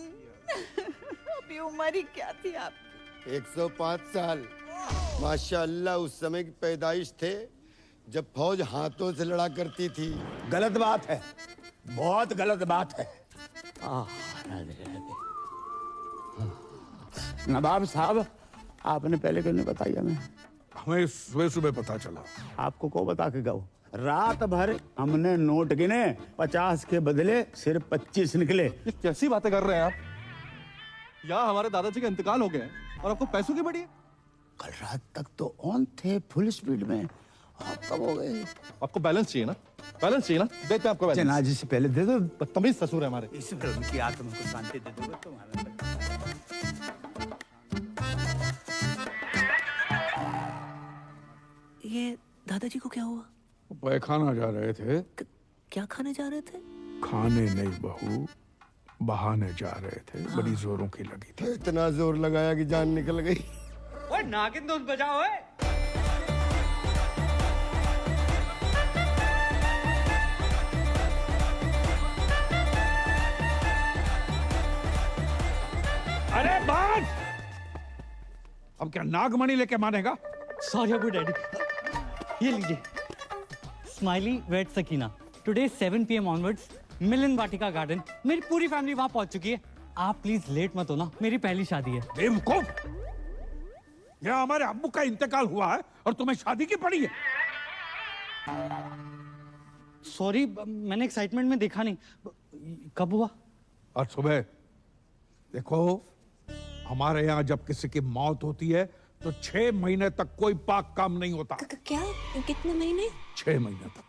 अभी उम्र ही क्या थी आपकी? 105 साल। माशाअल्लाह, उस समय की पैदाइश थे जब फौज हाथों से लड़ा करती थी। गलत बात है, बहुत गलत बात है। नवाब साहब, आपने पहले क्यों नहीं बताई हमें? हमें सुबह सुबह पता चला। आपको को बता के गए? रात भर हमने नोट गिने, 50 के बदले सिर्फ 25 निकले। ये कैसी बातें कर रहे हैं आप? यहाँ हमारे दादाजी का इंतकाल हो गया है और आपको पैसों की बड़ी है? कल रात तक तो ऑन थे, फुल स्पीड में। आप कब हो गए? आपको बैलेंस चाहिए ना? बैलेंस चाहिए ना? देते हैं आपको बैलेंस। जनाजे से पहले दे दो। बदतमीज ससुर है हमारे। इस उनकी आत्मा को शांति दे दोगे तुम्हारा। ये दादाजी को क्या हुआ? पैखाना जा रहे थे। क्या खाने जा रहे थे? खाने नहीं बहू, बहाने जा रहे थे। बड़ी जोरों की लगी थी। इतना जोर लगाया कि जान निकल गई। ओए नागिन धुन बजाओ। अरे बाज! अब क्या नागमणि लेके मानेगा? सॉरी अबू डैडी, ये लीजिए Smiley weds Sakina. Today 7 PM onwards Milan Vatika garden. मेरी पूरी फैमिली वहां पहुंच चुकी है। आप प्लीज लेट मत होना, मेरी पहली शादी है। बेवकूफ! यहाँ हमारे अब्बू का इंतकाल हुआ है और तुम्हें शादी की पड़ी है। सॉरी, मैंने एक्साइटमेंट में देखा नहीं। कब हुआ? और सुबह देखो, हमारे यहाँ जब किसी की मौत होती है तो 6 महीने तक कोई पाक काम नहीं होता। क्या? कितने महीने? 6 महीने तक।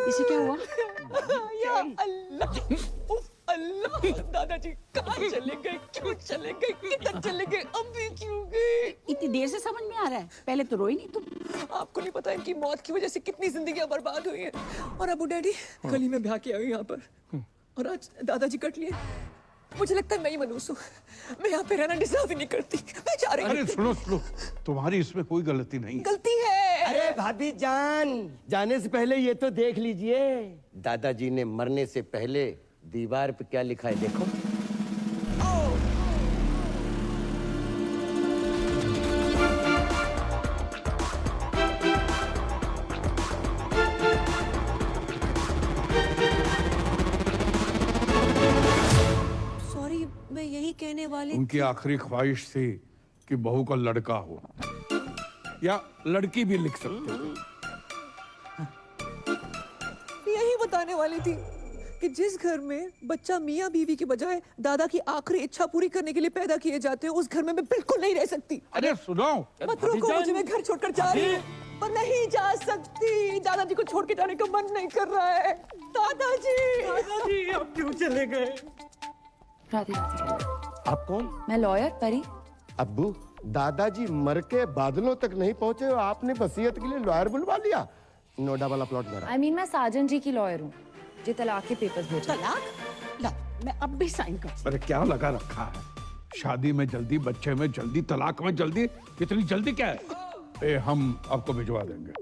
इसे क्या हुआ? ये या अल्लाह, उफ अल्लाह, दादाजी कहाँ चले गए, क्यों चले गए, किधर चले गए, अभी क्यों गए? इतनी देर से समझ में आ रहा है, पहले तो रोई नहीं तुम। आपको नहीं पता इनकी मौत की वजह से कितनी जिंदगियां बर्बाद हुई हैं। और अबू डैडी गली में ब्याह के आई यहाँ पर, और आज दादाजी कट लिए। मुझे लगता है मैं ही मनूस हूँ, मैं यहाँ पे रहना डिजर्व ही नहीं करती, मैं जा रही हूँ। अरे सुनो सुनो, तुम्हारी इसमें कोई गलती नहीं है। गलती है। अरे भाभी जान, जाने से पहले ये तो देख लीजिए, दादाजी ने मरने से पहले दीवार पे क्या लिखा है, देखो। सॉरी, मैं यही कहने वाली उनकी आखिरी ख्वाहिश थी कि बहू का लड़का हो, या लड़की भी लिख सकते हो। यही बताने वाली थी कि जिस घर में बच्चा मियाँ बीवी की बजाय दादा की आखिरी इच्छा पूरी करने के लिए पैदा किए जाते हैं, उस घर में मैं बिल्कुल नहीं रह सकती। अरे सुनो, मत रोको मुझे, मैं घर छोड़कर जा रही हूँ, पर नहीं जा सकती। दादाजी को छोड़ के जाने का मन नहीं कर रहा है। दादाजी, दादाजी अब क्यों चले गए? राधे राधे। आप कौन? मैं लॉयर परी। अब्बू, दादाजी मर के बादलों तक नहीं पहुंचे और आपने वसीयत के लिए लॉयर बुलवा लिया। नोएडा वाला प्लॉट मेरा। I mean, मैं साजन जी की लॉयर हूँ, जी तलाक के पेपर्स भेजो। तलाक? ला, मैं अब भी साइन कर। अरे क्या लगा रखा है, शादी में जल्दी, बच्चे में जल्दी, तलाक में जल्दी, इतनी जल्दी क्या है? हम आपको भिजवा देंगे।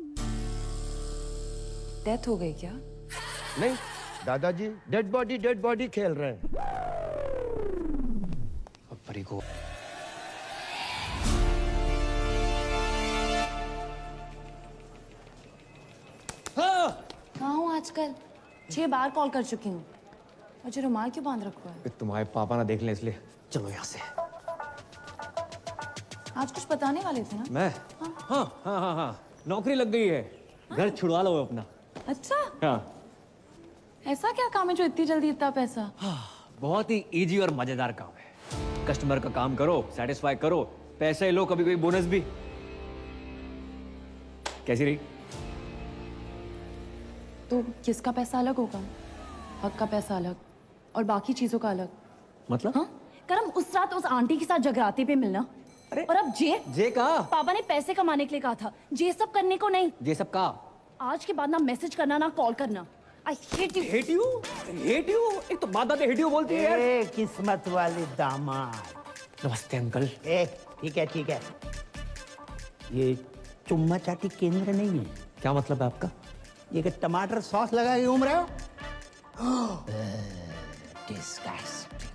डेथ हो गई क्या? नहीं, दादाजी डेड बॉडी खेल रहे हैं। अब परी को कहाँ हूँ आजकल? 6 बार कॉल कर चुकी हूँ। मुझे रुमाल क्यों बांध रखा है? तुम्हारे पापा ना देख लें इसलिए। चलो यहाँ से। आज कुछ बताने वाले थे ना? मैं? हाँ, नौकरी लग गई है, घर छुड़वा लो अपना। अच्छा, हाँ, ऐसा क्या काम है जो इतनी जल्दी इतना पैसा? बहुत ही इजी और मजेदार काम है। कस्टमर का काम करो, सेटिस्फाई करो, पैसे लो, कभी कभी बोनस भी। कैसी रही? तो किसका पैसा अलग होगा? हक का पैसा अलग और बाकी चीजों का अलग। मतलब? हाँ, करम उस रात उस आंटी के साथ जगराते पे मिलना। अरे और अब जे का पापा ने पैसे कमाने के लिए कहा था, जे सब करने को नहीं। जे सब का आज के बाद ना मैसेज करना ना कॉल करना। I hate you. Hate you? Hate you? एक तो बात बात हेट यू बोलती है यार। ए, किस्मत वाली दामाद। नमस्ते अंकल। ठीक है। ये चुम्मा चाटी केंद्र नहीं है। क्या मतलब है आपका? ये कि टमाटर सॉस लगा के घूम रहे हो? Disgusting.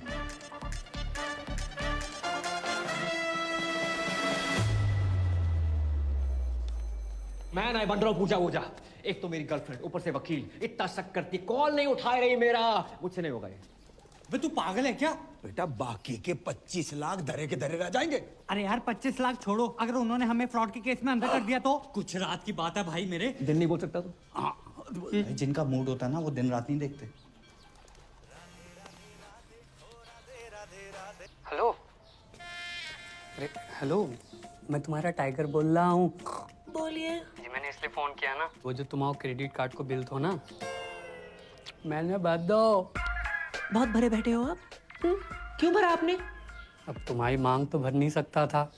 मैं नहीं बन रहा हूँ पूजा वूजा। एक तो मेरी गर्लफ्रेंड, ऊपर से वकील, इतना शक करती, कॉल नहीं उठा रही मेरा। मुझसे नहीं होगा ये। वे तू पागल है क्या? बेटा बाकी के 25 लाख धरे के धरे रह जाएंगे। अरे यार 25 लाख छोड़ो, अगर उन्होंने हमें फ्रॉड के केस में अंदर कर दिया तो? कुछ रात की बात है भाई मेरे। दिन नहीं बोल सकता तू? जिनका मूड होता है ना वो दिन रात नहीं देखते। हेलो, अरे हेलो, मैं तुम्हारा टाइगर बोल रहा हूँ। बोलिए। जी मैंने इसलिए फोन किया ना, वो जो तुम्हारा क्रेडिट कार्ड को बिल था ना, मैंने भर दो। बहुत भरे बैठे हो आप? क्यों भरा आपने? अब तुम्हारी मांग तो भर नहीं सकता था,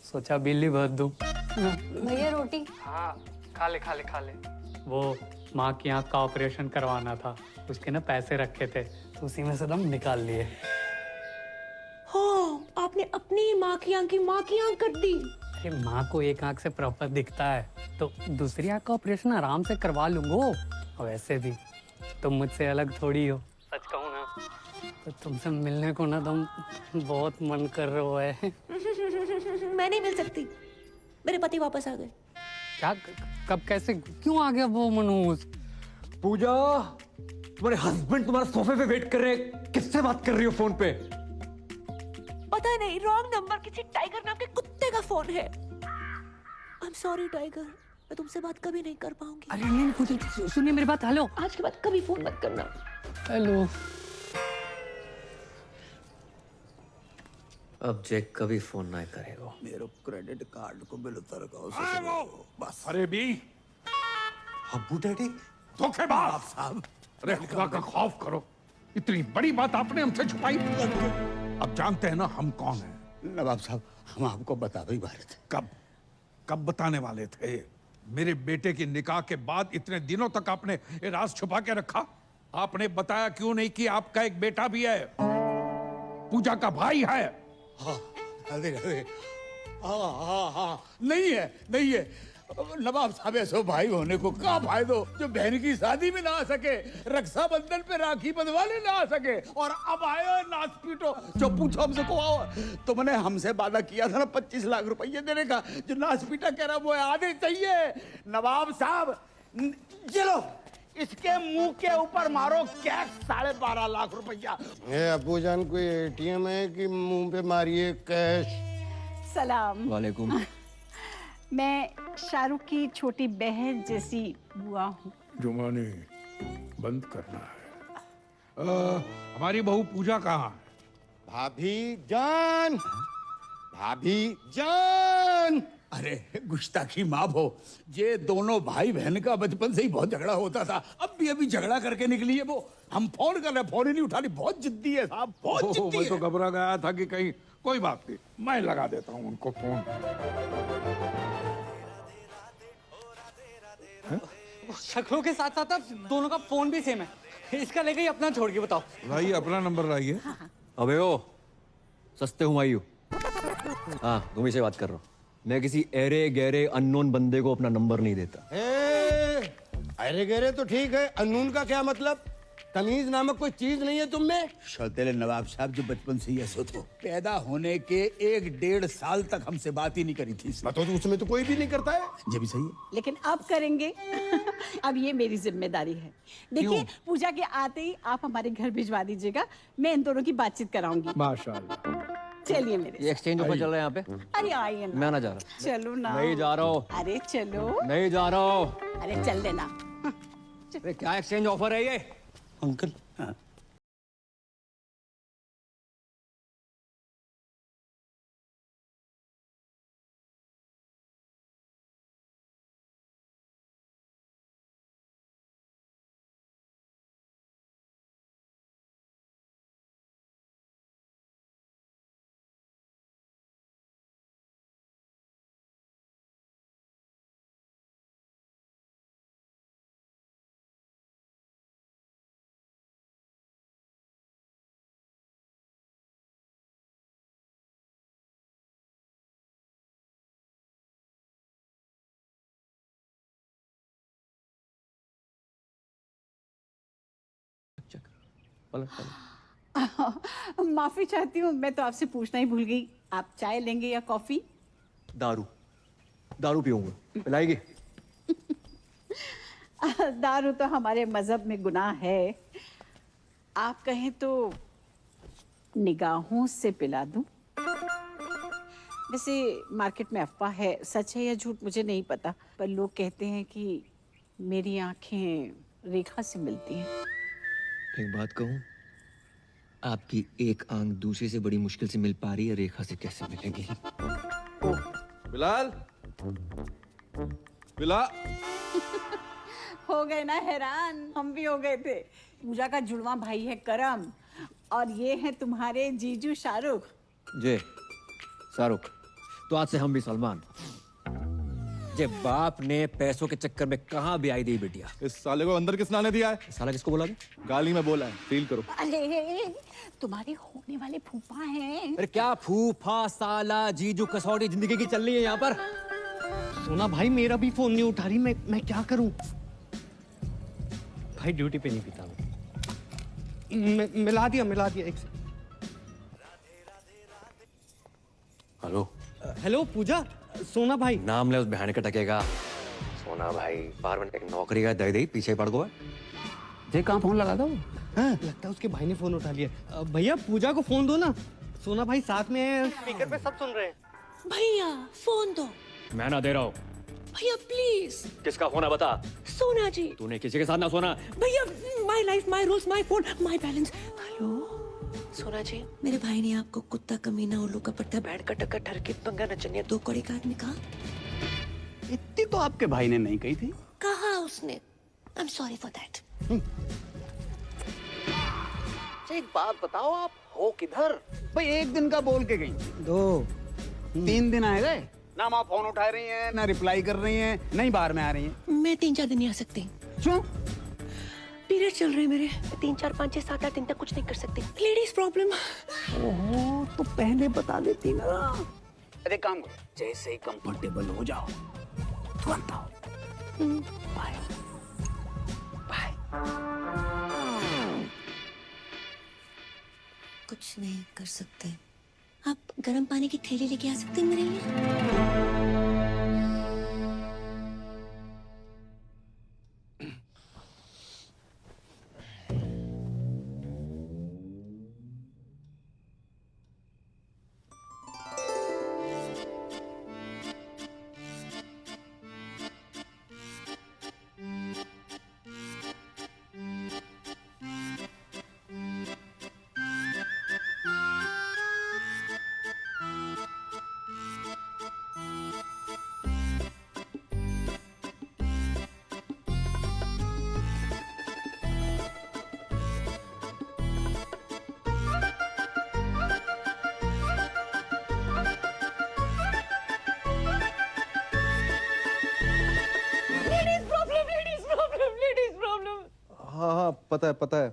सोचा बिल ही भर दूं। भैया रोटी। हाँ, खा ले खा ले खा ले। वो माँ की आँख का ऑपरेशन करवाना था, उसके ना पैसे रखे थे, तो उसी में से दम निकाल लिए। हो, आपने अपनी माँ की आँख कर दी। अरे माँ को एक आँख से प्रॉपर दिखता है, तो दूसरी आँख का ऑपरेशन आराम से करवा लूंगा। और वैसे भी तुम मुझसे अलग थोड़ी हो, सच कहूँ ना तो तुमसे मिलने को ना तुम बहुत मन कर रहे है। मैं नहीं मिल सकती, मेरे पति वापस आ गए। क्या? कब? कैसे? क्यों आ गया वो मनोज? पूजा, तुम्हारे हस्बैंड तुम्हारे सोफे पे वेट कर रहे हैं। किससे बात कर रही हो फोन पे? पता नहीं, रॉन्ग नंबर, किसी टाइगर नाम के कुत्ते का फोन है। आई एम सॉरी टाइगर, मैं तुमसे बात कभी नहीं कर पाऊंगी। अरे नहीं पूजा, सुनिए मेरी बात। हेलो, आज के बाद कभी फोन मत करना। हेलो। अब जैक कभी फोन ना करेगा। मेरे क्रेडिट कार्ड को बिल उतर बस। अरे भी अबू डैडी धोखेबाज साहब। अरे खुदा का खौफ करो, इतनी बड़ी बात आपने हमसे छुपाई। अब जानते हैं ना हम कौन हैं। नवाब साहब, हम आपको बता भी वाले थे। कब बताने वाले थे? मेरे बेटे की निकाह के बाद इतने दिनों तक आपने ये राज छुपा के रखा। आपने बताया क्यों नहीं कि आपका एक बेटा भी है, पूजा का भाई है? हाँ, अरे हाँ, नहीं है नवाब साहब, ऐसो भाई होने को क्या फायदो जो बहन की शादी में ना आ सके, रक्षाबंधन पे राखी बंधवाने ना आ सके, और अब आयो नाच पीटो। जो पूछो हमसे को आओ, तो मैंने हमसे वादा किया था ना 25 लाख रुपये देने का, जो नाच पीटा कह रहा वो आधे चाहिए। नवाब साहब चलो इसके मुंह के ऊपर मारो कैश 12.5 लाख रुपया। अबू जान कोई एटीएम है कि मुंह पे मारिए कैश? सलाम। वालेकुम। मैं शाहरुख की छोटी बहन जैसी बुआ हूँ। जुमानी बंद करना है। हमारी बहू पूजा कहाँ है? भाभी जान, अरे गुस्ताखी माफ हो, ये दोनों भाई बहन का बचपन से ही बहुत झगड़ा होता था। अब भी अभी झगड़ा करके निकली है वो। हम फोन कर रहे, फोन ही नहीं उठा रही। बहुत जिद्दी है साहब, बहुत जिद्दी मैं तो है। घबरा गया था कि कहीं कोई बात नहीं, मैं लगा देता हूँ उनको फोन। शक्लों के साथ साथ अब दोनों का फोन भी सेम है। इसका लेके ही अपना छोड़ के बताओ। लाइए अपना नंबर लाइए। अबे ओ सस्ते हूँ आयु। हाँ तुम से बात कर रहा हूँ। मैं किसी एरे गहरे अननोन बंदे को अपना नंबर नहीं देता। अरे गहरे तो ठीक है, अनून का क्या मतलब? तमीज नामक कोई चीज नहीं है तुम में? सौतेले नवाब साहब जो बचपन से ही ऐसे थे, पैदा होने के 1-1.5 साल तक हमसे बात ही नहीं करी थी। तो उसमें तो कोई भी नहीं करता है। ये भी सही है, लेकिन अब करेंगे। अब ये मेरी जिम्मेदारी है। देखिए पूजा के आते ही आप हमारे घर भिजवा दीजिएगा, मैं इन दोनों की बातचीत कराऊंगी। माशाल्लाह। चलिए मेरे ये एक्सचेंज ऑफर चल रहा है यहाँ पे। अरे आइए ना। मैं ना जा रहा। चलो ना। नहीं जा रहा हूँ। अरे चलो। नहीं जा रहा हूँ। अरे चल देना। अरे क्या एक्सचेंज ऑफर है ये? अंकल। हाँ। माफी चाहती हूँ, मैं तो आपसे पूछना ही भूल गई। आप चाय लेंगे या कॉफी? दारू पीऊंगा। पिलाएगी? दारू तो हमारे मजहब में गुनाह है। आप कहें तो निगाहों से पिला दूं। वैसे मार्केट में अफवाह है, सच है या झूठ मुझे नहीं पता, पर लोग कहते हैं कि मेरी आंखें रेखा से मिलती हैं। एक बात कहूँ, आपकी एक आंख दूसरे से बड़ी मुश्किल से मिल पा रही है, रेखा से कैसे मिलेगी? बिलाल, हो गए ना हैरान? हम भी हो गए थे। पूजा का जुड़वा भाई है करम, और ये है तुम्हारे जीजू शाहरुख। जे शाहरुख, तो आज से हम भी सलमान। जे बाप ने पैसों के चक्कर में कहाँ भी आई दी बिटिया। इस साले को अंदर किसने आने दिया है? साला किसको बोला? गाली में बोला है, फील करो। अरे तुम्हारे होने वाले फूफा हैं। अरे क्या फूफा, साला, जीजू, कसौटी जिंदगी की चल रही है यहाँ पर। सोना भाई मेरा भी फोन नहीं उठा रही, मैं क्या करूं? भाई ड्यूटी पे नहीं पीता मैं। मिला दिया एक से। हेलो हेलो पूजा, सोना भाई। नाम ले उस बहन के टकेगा। सोना भाई बार एक नौकरी का दे पीछे पड़ गया। जे कहाँ फोन लगा दो? हाँ, लगता है उसके भाई ने फोन उठा लिया। भैया पूजा को फोन दो ना, सोना भाई साथ में है, स्पीकर पे सब सुन रहे हैं। भैया फोन दो। मैं ना दे रहा हूँ। भैया प्लीज। किसका फोन है बता? सोना जी। तूने किसी के साथ ना सोना। भैया my life my rules my phone my balance. Hello सोना जी, मेरे भाई ने आपको कुत्ता, कमीना, उल्लू का पट्टा, बैठ का टक्कर, ठरके, पंगा, नचनिया, दो कौड़ी का आदमी कहा। इतनी तो आपके भाई ने नहीं कही थी। कहा उसने। I am sorry for that. अच्छा एक बात बताओ, आप हो किधर? भाई 1 दिन का बोल के गई, 2 3 दिन आए गए ना, माँ फोन उठा रही हैं ना रिप्लाई कर रही हैं, नहीं बाहर में आ रही हैं। मैं 3-4 दिन नहीं आ सकती। क्यों? पीरियड चल रहे हैं मेरे। 3, 4, 5, 6, 7, 8 दिन तक कुछ नहीं कर सकती। Ladies problem. ओहो, तो पहले बता देती ना। अरे काम करो, जैसे ही कंफर्टेबल हो जाओ तुरंत आओ। Bye bye. कुछ नहीं कर सकते। आप गर्म पानी की थैली लेके आ सकते हैं मेरे लिए? हाँ हाँ पता है।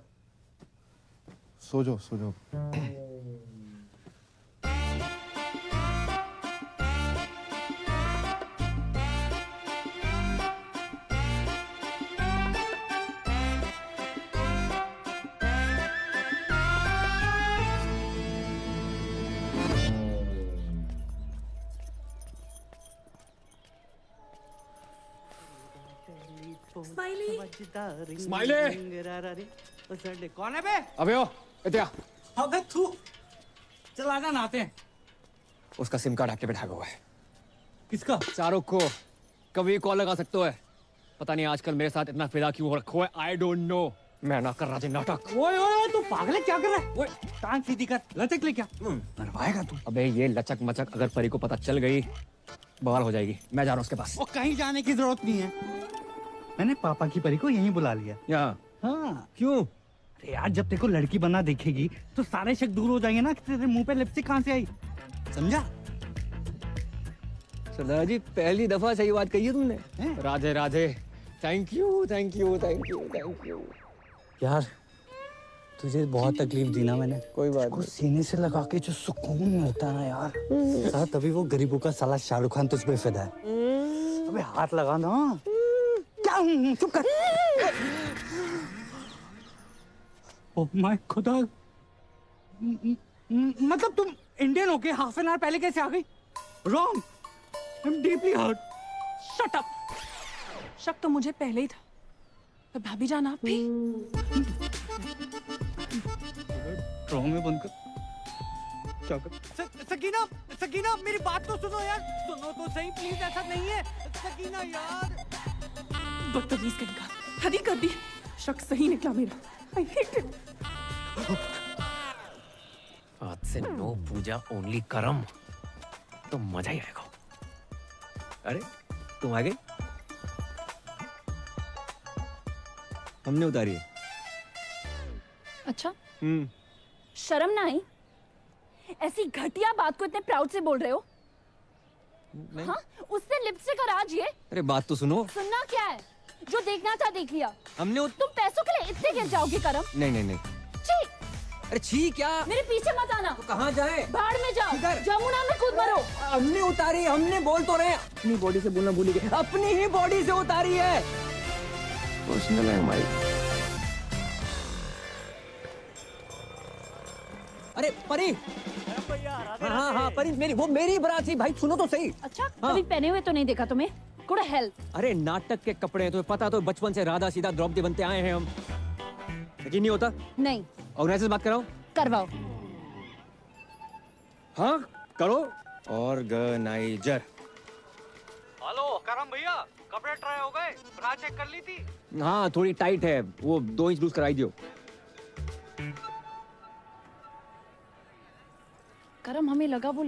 सो जाओ सो जाओ। स्माइली! कौन है बे? अबे ओ इत्या अबे तू चल आजा नहाते हैं। उसका सिम कार्ड एक्टिवेट हुआ है। किसका? शाहरुख को कभी कॉल लगा सकते हो है। पता नहीं आजकल मेरे साथ इतना फिदा क्यों हो रखा है। I don't know. मैं ना कर रहा नाटक। ओए ओए तू पागल है, क्या कर रहा है? ओए टांग सीधी कर, लचक ले क्या मरवाएगा तू? अबे ये लचक मचक अगर परी को पता चल गई बवाल हो जाएगी। मैं जा रहा हूँ उसके पास। वो कहीं जाने की जरूरत नहीं है, मैंने पापा की परी को यहीं बुला लिया। यहाँ? हाँ। क्यों? अरे यार जब तेरे को लड़की बना देखेगी तो सारे शक दूर हो जाएंगे ना कि तेरे मुंह पे लिपस्टिक कहाँ से आई, समझा? सरदार जी पहली दफा सही बात कही है तुमने। Radhe Radhe. Thank you thank you thank you thank you. यार तुझे बहुत तकलीफ दी ना मैंने। कोई बात नहीं। सीने से लगा के जो सुकून मिलता है ना यार, साला तभी वो गरीबों का साला शाहरुख खान तुझ पे फिदा है। अबे हाथ लगा ना। क्या? चुप कर। ओह माय खुदा, मतलब तुम इंडियन होके हाफ एन आवर पहले कैसे आ गई? Wrong, I am deeply hurt. Shut up. शक तो मुझे पहले ही था, तो भाभी जान आप भी। ड्रामे बंद कर। क्या कर? सकीना, सकीना मेरी बात तो सुनो यार, सुनो तो सही प्लीज, ऐसा नहीं है सकीना यार। बदतमीज कहेगा, हद ही कर दी। शक सही निकला मेरा। I hate it. आज से नो पूजा ओनली करम, तो मजा ही आएगा। अरे तुम आ गई? हमने उतारी है। अच्छा शर्म ना आई? ऐसी घटिया बात को इतने प्राउड से बोल रहे हो? हाँ, उसने लिपस्टिक और आज ये। अरे बात तो सुनो। सुनना क्या है? जो देखना था देख लिया। हमने तुम पैसों के लिए इतने गिर जाओगे करम? नहीं नहीं नहीं। छी! अरे छी क्या? मेरे पीछे मत आना। तो कहाँ जाए? बाढ़ में जाओ, जमुना में कूद मरो। हमने उतारी, हमने बोल तो रहे हैं। अपनी बॉडी से बोलना भूल गए। अपनी ही बॉडी से उतारी है। पर्सनल है हमारी। अरे परी, हाँ हाँ परी, मेरी वो मेरी बराती। भाई सुनो तो सही। अच्छा कभी पहने हुए तो नहीं देखा तुम्हें? Good health. अरे नाटक के कपड़े हैं, तुम्हें पता तो बचपन से राधा सीधा द्रौपदी बनते आए हैं हम। यकीन नहीं होता? नहीं। ऑर्गेनाइजर बात कराओ। करवाओ। हाँ करो। ऑर्गेनाइजर। हेलो करम भैया, कपड़े ट्राई हो गए? ब्रा चेक कर ली थी? हाँ थोड़ी टाइट है, वो 2 इंच लूज कराई दियो। करम हमें लगा वो,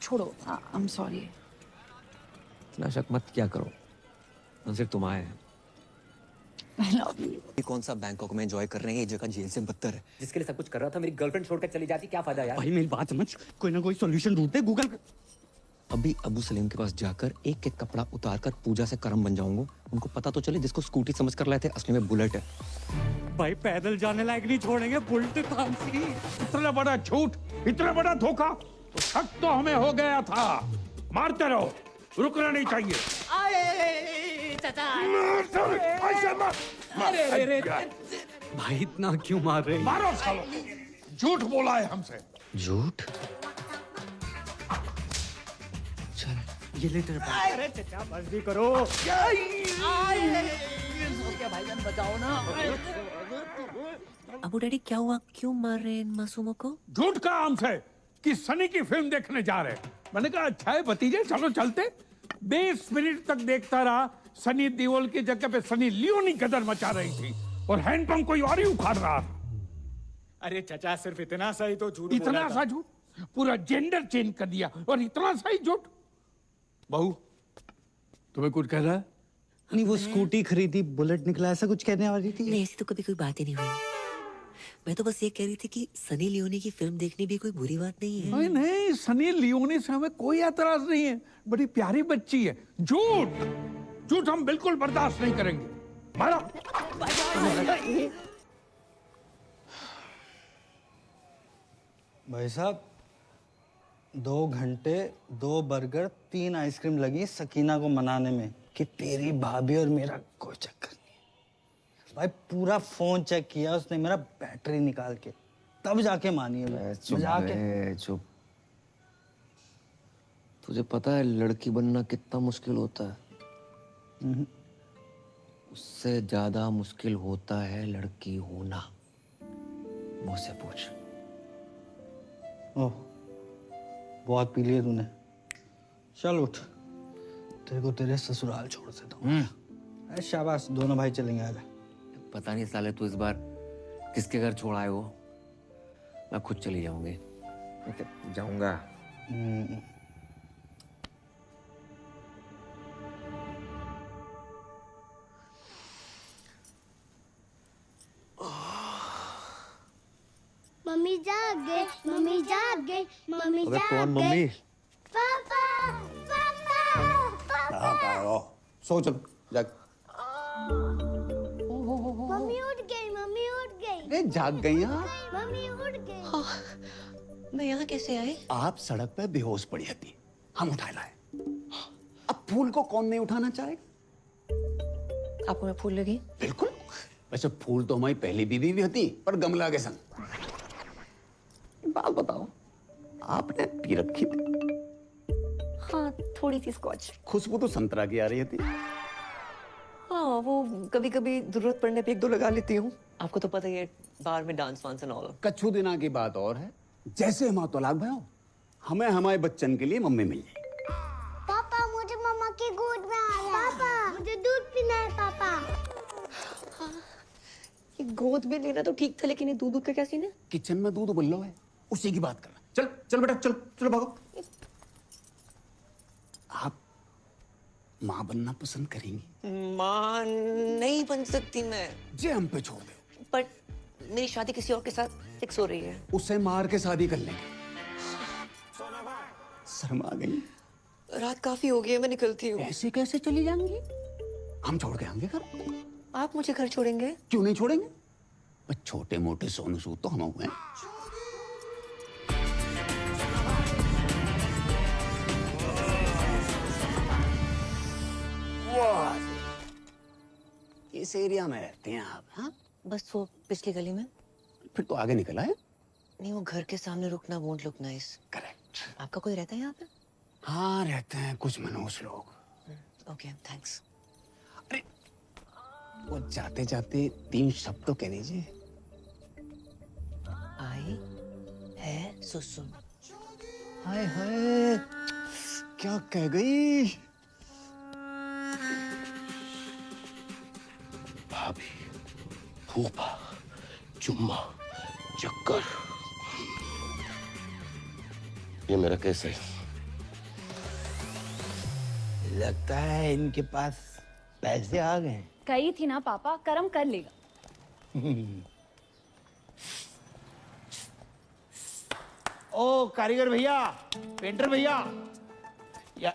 छोड़ो, आई एम सॉरी। इतना शक मत क्या करो, सिर्फ तुम आए हैं। I love you. ये कौन सा बैंकॉक में एंजॉय कर रहे हैं, ये जगह जेल से बदतर है। जिसके लिए सब कुछ कर रहा था मेरी गर्लफ्रेंड छोड़कर चली जाती, क्या फायदा यार। भाई मेरी बात समझ, कोई ना कोई सॉल्यूशन ढूंढते गूगल। अभी अबू सलीम के पास जाकर एक एक कपड़ा उतारकर पूजा से करम बन जाऊंगा। उनको पता तो चले जिसको स्कूटी समझ कर लाए थे असली में बुलेट है। भाई पैदल जाने लायक नहीं छोड़ेंगे बुलेट तामसी। इतना बड़ा झूठ, इतना बड़ा धोखा, तो शक तो हमें हो गया था। मारते रहो, रुकना नहीं चाहिए। भाई इतना क्यों मार रहे हैं? मारो सालो, झूठ बोला है हमसे। झूठ? ये लेटर। अरे चचा बस भी करो। भाईजान बचाओ ना। अबू डैडी क्या हुआ, क्यों मार रहे हैं इन मासूमों को? झूठ कहा हमसे कि सनी की फिल्म देखने जा रहे हैं। मैंने कहा अच्छा है भतीजे, चलो चलते। 20 मिनट तक देखता रहा, सनी देओल की जगह पे सनी लियोनी गदर मचा रही थी और हैंडपंप कोई और ही उखाड़ रहा था। अरे चचा सिर्फ इतना सा ही तो झूठ इतना बोला सा था। झूठ, पूरा जेंडर चेंज कर दिया और इतना सा ही झूठ। बहू तुम्हें कुछ कह रहा है? नहीं वो स्कूटी खरीदी, बुलेट निकला, ऐसा कुछ कहने वाली थी। नहीं, ऐसी तो कभी कोई बात ही नहीं हुई। मैं तो बस ये कह रही थी कि सनी लियोनी की फिल्म देखनी भी कोई बुरी बात नहीं है। नहीं नहीं, सनी लियोनी से हमें कोई एतराज नहीं है, बड़ी प्यारी बच्ची है। झूठ झूठ हम बिल्कुल बर्दाश्त नहीं करेंगे। मारो। भाई साहब 2 घंटे 2 बर्गर 3 आइसक्रीम लगी सकीना को मनाने में कि तेरी भाभी और मेरा कोई चक्कर नहीं है। भाई पूरा फोन चेक किया उसने मेरा, बैटरी निकाल के, तब जाके मानी है। मजाक है। चुप। तुझे पता है लड़की बनना कितना मुश्किल होता है? उससे ज्यादा मुश्किल होता है लड़की होना। मुझसे पूछ। ओह बहुत पी लिया तूने, चल उठ, तेरे को तेरे ससुराल छोड़ देता हूँ। अरे शाबाश, दोनों भाई चलेंगे। आजा। पता नहीं साले तू इस बार किसके घर छोड़ आए हो। मैं खुद चली जाऊंगी। जाऊंगा। मम्मी जाग गई, मम्मी जाग गई, मम्मी अबे जाग कौन गई। मम्मी? पापा पापा पापा। सो चलो जाग। मम्मी उठ गई, मम्मी उठ गई। जाग गई आप? मम्मी उठ गई। मैं यहाँ कैसे आई? आप सड़क पे बेहोश पड़ी थी, हम उठा लाए। अब फूल को कौन नहीं उठाना चाहेगा? आपको मैं फूल लगी? बिल्कुल। वैसे फूल तो हमारी पहली बीवी भी होती, पर गमला के संग। बात बताओ, आपने पी रखी थी? हाँ, थोड़ी सी स्कॉच। खुशबू तो संतरा की आ रही थी। हाँ, वो कभी कभी जरूरत पड़ने पे 1-2 लगा लेती हूँ। आपको तो पता ही है, बाहर में डांस वांस एंड ऑल। कच्छू दिना की बात और है। जैसे हम तलाक भयो, हमें हमारे बच्चन के लिए मम्मी मिल जाए। पापा मुझे मम्मा की गोद में आना। पापा मुझे दूध पीना है। पापा ये गोद में लेना तो ठीक था, लेकिन ये दूध का क्या सीन है? किचन में दूध उबल रहा है, उसी की बात करना। चल चल बेटा, चल चलो भागो। आप माँ बनना पसंद करेंगी? माँ नहीं बन सकती मैं। जे हम पे छोड़ दो। पर मेरी शादी किसी और के साथ फिक्स हो रही है। उसे मार के शादी कर लेंगे। शर्मा गई? रात काफी हो गई है, मैं निकलती हूँ। ऐसे कैसे चली जाएंगी? हम छोड़ के आएंगे घर। आप मुझे घर छोड़ेंगे? क्यों नहीं छोड़ेंगे? बस छोटे मोटे सोनू सूद तो हम हुए हैं। इस एरिया में रहते हैं आप? हाँ, बस वो पिछली गली में। फिर तो आगे निकला है। नहीं, वो घर के सामने रुकना वोंट लुक नाइस। करेक्ट। आपका कोई रहता है यहाँ पे? हाँ रहते हैं कुछ मनोज लोग। Okay, thanks. अरे वो जाते जाते 3 शब्द तो कह दीजिए। आई है सुसु। हाय हाय, क्या कह गई? भाभी, फूफा, चुम्मा, चक्कर। ये मेरा केस है। लगता है इनके पास पैसे आ गए। कही थी ना पापा, कर्म कर लेगा। ओ कारीगर भैया, पेंटर भैया, या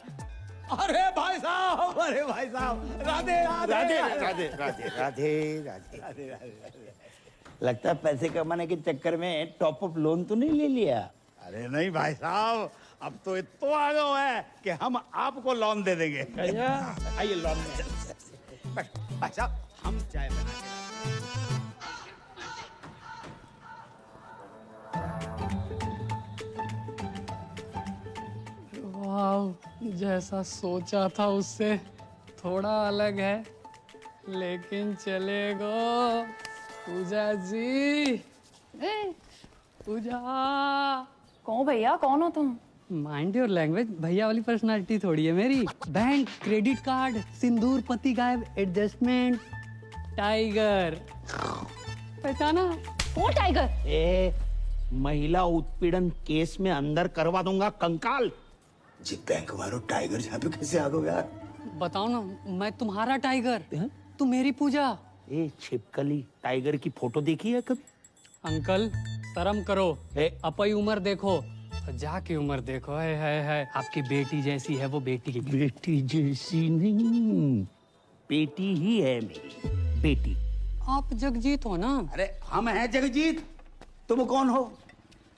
अरे भाई साहब, अरे भाई साहब, राधे राधे राधे राधे राधे राधे राधे राधे। लगता है पैसे कमाने के चक्कर में टॉप अप लोन तो नहीं ले लिया? अरे नहीं भाई साहब, अब तो इतना आ गया है कि हम आपको लोन दे देंगे। आइए लोन में भाई साहब, हम चाय बना के वाह, जैसा सोचा था उससे थोड़ा अलग है, लेकिन चलेगा। पूजा जी, पूजा। कौन भैया, कौन हो तुम? माइंड योर लैंग्वेज, भैया वाली पर्सनालिटी थोड़ी है मेरी। बैंक, क्रेडिट कार्ड, सिंदूर, पति गायब, एडजस्टमेंट, टाइगर। पहचाना? कौन टाइगर? ए, महिला उत्पीड़न केस में अंदर करवा दूंगा कंकाल। जी बैंक वालों, टाइगर यहाँ पे कैसे आ गए यार? बताओ ना, मैं तुम्हारा टाइगर, तू मेरी पूजा। ए छिपकली, टाइगर की फोटो देखी है कभी? अंकल शर्म करो, अपनी उम्र देखो, जाके उम्र देखो। है आपकी बेटी जैसी है वो, बेटी की बेटी जैसी नहीं, बेटी ही है मेरी बेटी। आप जगजीत हो ना? अरे हम हैं जगजीत, तुम कौन हो?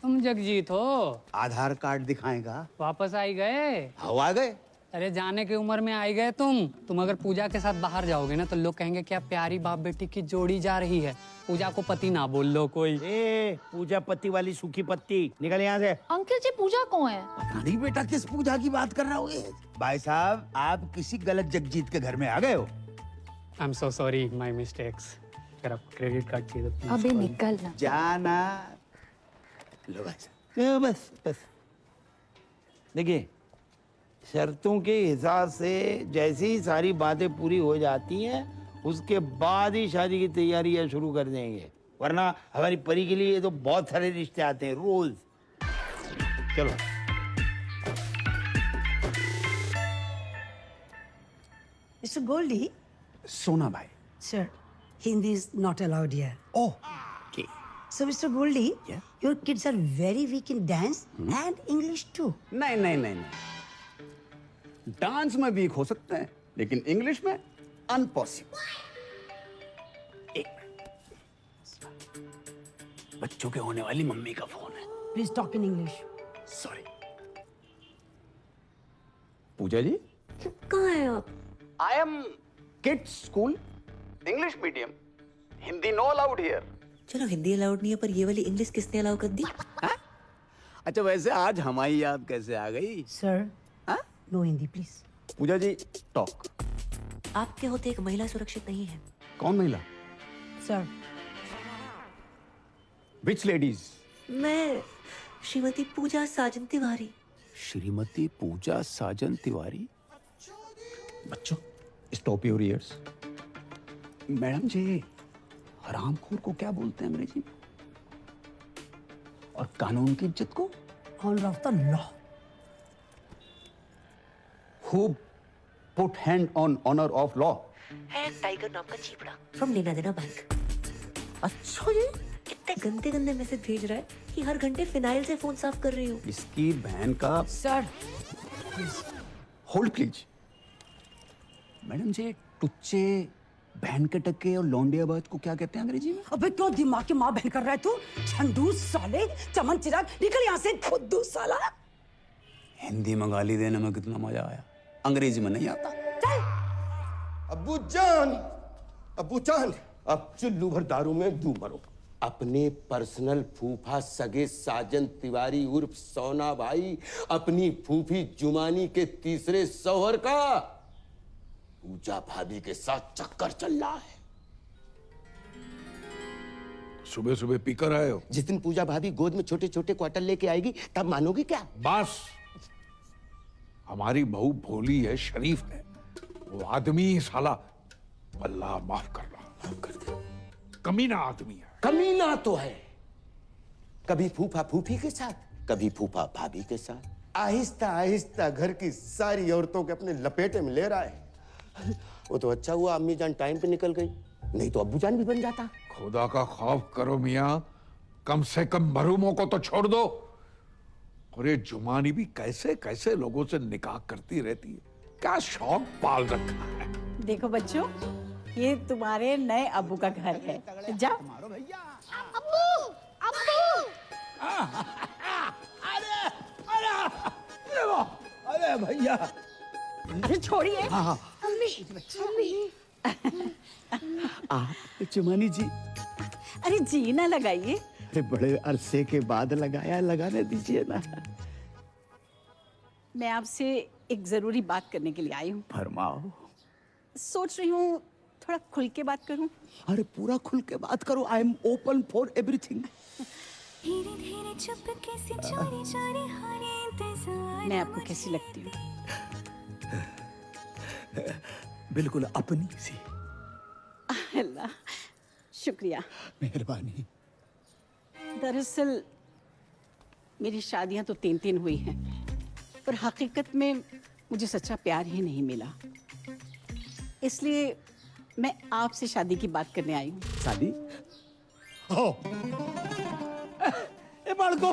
तुम जगजीत हो। आधार कार्ड दिखाएगा? वापस आई गए? हम आ गए। अरे जाने की उम्र में आई गए तुम अगर पूजा के साथ बाहर जाओगे ना तो लोग कहेंगे क्या प्यारी बाप बेटी की जोड़ी जा रही है। पूजा को पति ना बोल लो कोई। ए, पूजा पति वाली सूखी पत्ती, निकल यहाँ से। अंकल जी, पूजा कौन है? पता नहीं बेटा किस पूजा की बात कर रहा हो। भाई साहब, आप किसी गलत जगजीत के घर में आ गए हो। I am so sorry, my mistakes. अगर आप क्रेडिट कार्ड चाहिए तो अबे निकल ना। जाना। लो भाई साहब, बस बस। देखिए, शर्तों के हिसाब से जैसे ही सारी बातें पूरी हो जाती हैं, उसके बाद ही शादी की तैयारियां शुरू कर देंगे, वरना हमारी परी के लिए तो बहुत सारे रिश्ते आते हैं रोज। चलो। Mr. Goldie? सोना भाई। Sir, Hindi is not allowed here. Oh, okay. So, Mr. Goldie, your kids are very weak in dance and English too. नहीं नहीं नहीं नहीं, डांस में वीक हो सकते हैं लेकिन इंग्लिश में अनपॉसिबल। बच्चों के होने वाली मम्मी का फोन है। Please talk in English. Sorry. Pooja ji, कहाँ हैं आप? I am kids school, English medium, Hindi no allowed here. चलो हिंदी अलाउड नहीं है, पर ये वाली इंग्लिश किसने अलाउ कर दी? अच्छा, वैसे आज हमारी याद कैसे आ गई? Sir, no Hindi, please. Pooja ji, talk. आपके होते एक महिला सुरक्षित नहीं है। कौन महिला? Sir. विच लेडीज? मैं श्रीमती पूजा साजन तिवारी। श्रीमती पूजा साजन तिवारी। बच्चों, स्टॉप योर ईयर्स। मैडम जी, हरामखोर को क्या बोलते हैं अंग्रेजी में? और कानून की इज्जत को? Honor of the law. Who put hand on honor of law? है टाइगर नाम का चीपड़ा फ्रॉम लेना देना बैंक। अच्छा जी, कितने गंदे गंदे मैसेज भेज रहा है कि हर घंटे फिनाइल से फोन साफ कर रही हूँ। इसकी बहन का। Sir, hold please. मैडम जी, टुच्चे, बहन के टक्के और लौंडियाबाद को क्या कहते हैं अंग्रेजी में? अबे क्यों दिमाग की माँ बहन कर रहा है तू? झंडू साले, चमन चिराग, निकल यहाँ से खुद्दू साला। हिंदी में गाली देने में कितना मजा आया, अंग्रेजी में नहीं आता। अब्बू जान, अब्बू जान, अब चुल्लू भर दारू में डूब मरो। अपने पर्सनल फूफा सगे साजन तिवारी उर्फ सोना भाई, अपनी फूफी जुमानी के तीसरे शौहर का पूजा भाभी के साथ चक्कर चल रहा है। सुबह सुबह पीकर आए हो? जिस दिन पूजा भाभी गोद में छोटे छोटे क्वार्टर लेके आएगी तब मानोगे क्या? बस, हमारी बहू भोली है, शरीफ है, वो आदमी साला अल्लाह माफ कर रहा, माफ कर दे, कमीना आदमी है। कमीना तो है, कभी फूफा फूफी के साथ, कभी फूफा भाभी के साथ, आहिस्ता आहिस्ता घर की सारी औरतों के अपने लपेटे में ले रहा है। वो तो अच्छा हुआ अम्मी जान टाइम पे निकल गई, नहीं तो अब्बू जान भी बन जाता। खुदा का खौफ करो मियाँ, कम से कम मरूमों को तो छोड़ दो। और ये जुमानी भी कैसे कैसे लोगों से निकाह करती रहती है, क्या शौक पाल रखा है। देखो बच्चों, ये तुम्हारे नए अब्बू का घर है, जाओ। अब्बू अब्बू अरे भैया, अरे छोड़िए। मम्मी आप चुमानी जी, अरे जी ना लगाइए। अरे बड़े अरसे के बाद लगाया, लगाने दीजिए ना। मैं आपसे एक जरूरी बात करने के लिए आई हूँ। फरमाओ। सोच रही हूँ थोड़ा खुल के बात करूँ। अरे पूरा खुल के बात करो, I am open for everything. मैं आपको कैसी लगती हूँ? बिल्कुल अपनी सी। अल्लाह, शुक्रिया। मेहरबानी। दरअसल मेरी शादियां तो 3 हुई हैं, पर हकीकत में मुझे सच्चा प्यार ही नहीं मिला। इसलिए मैं आपसे शादी की बात करने आई हूँ। शादी? हो। ए बालको,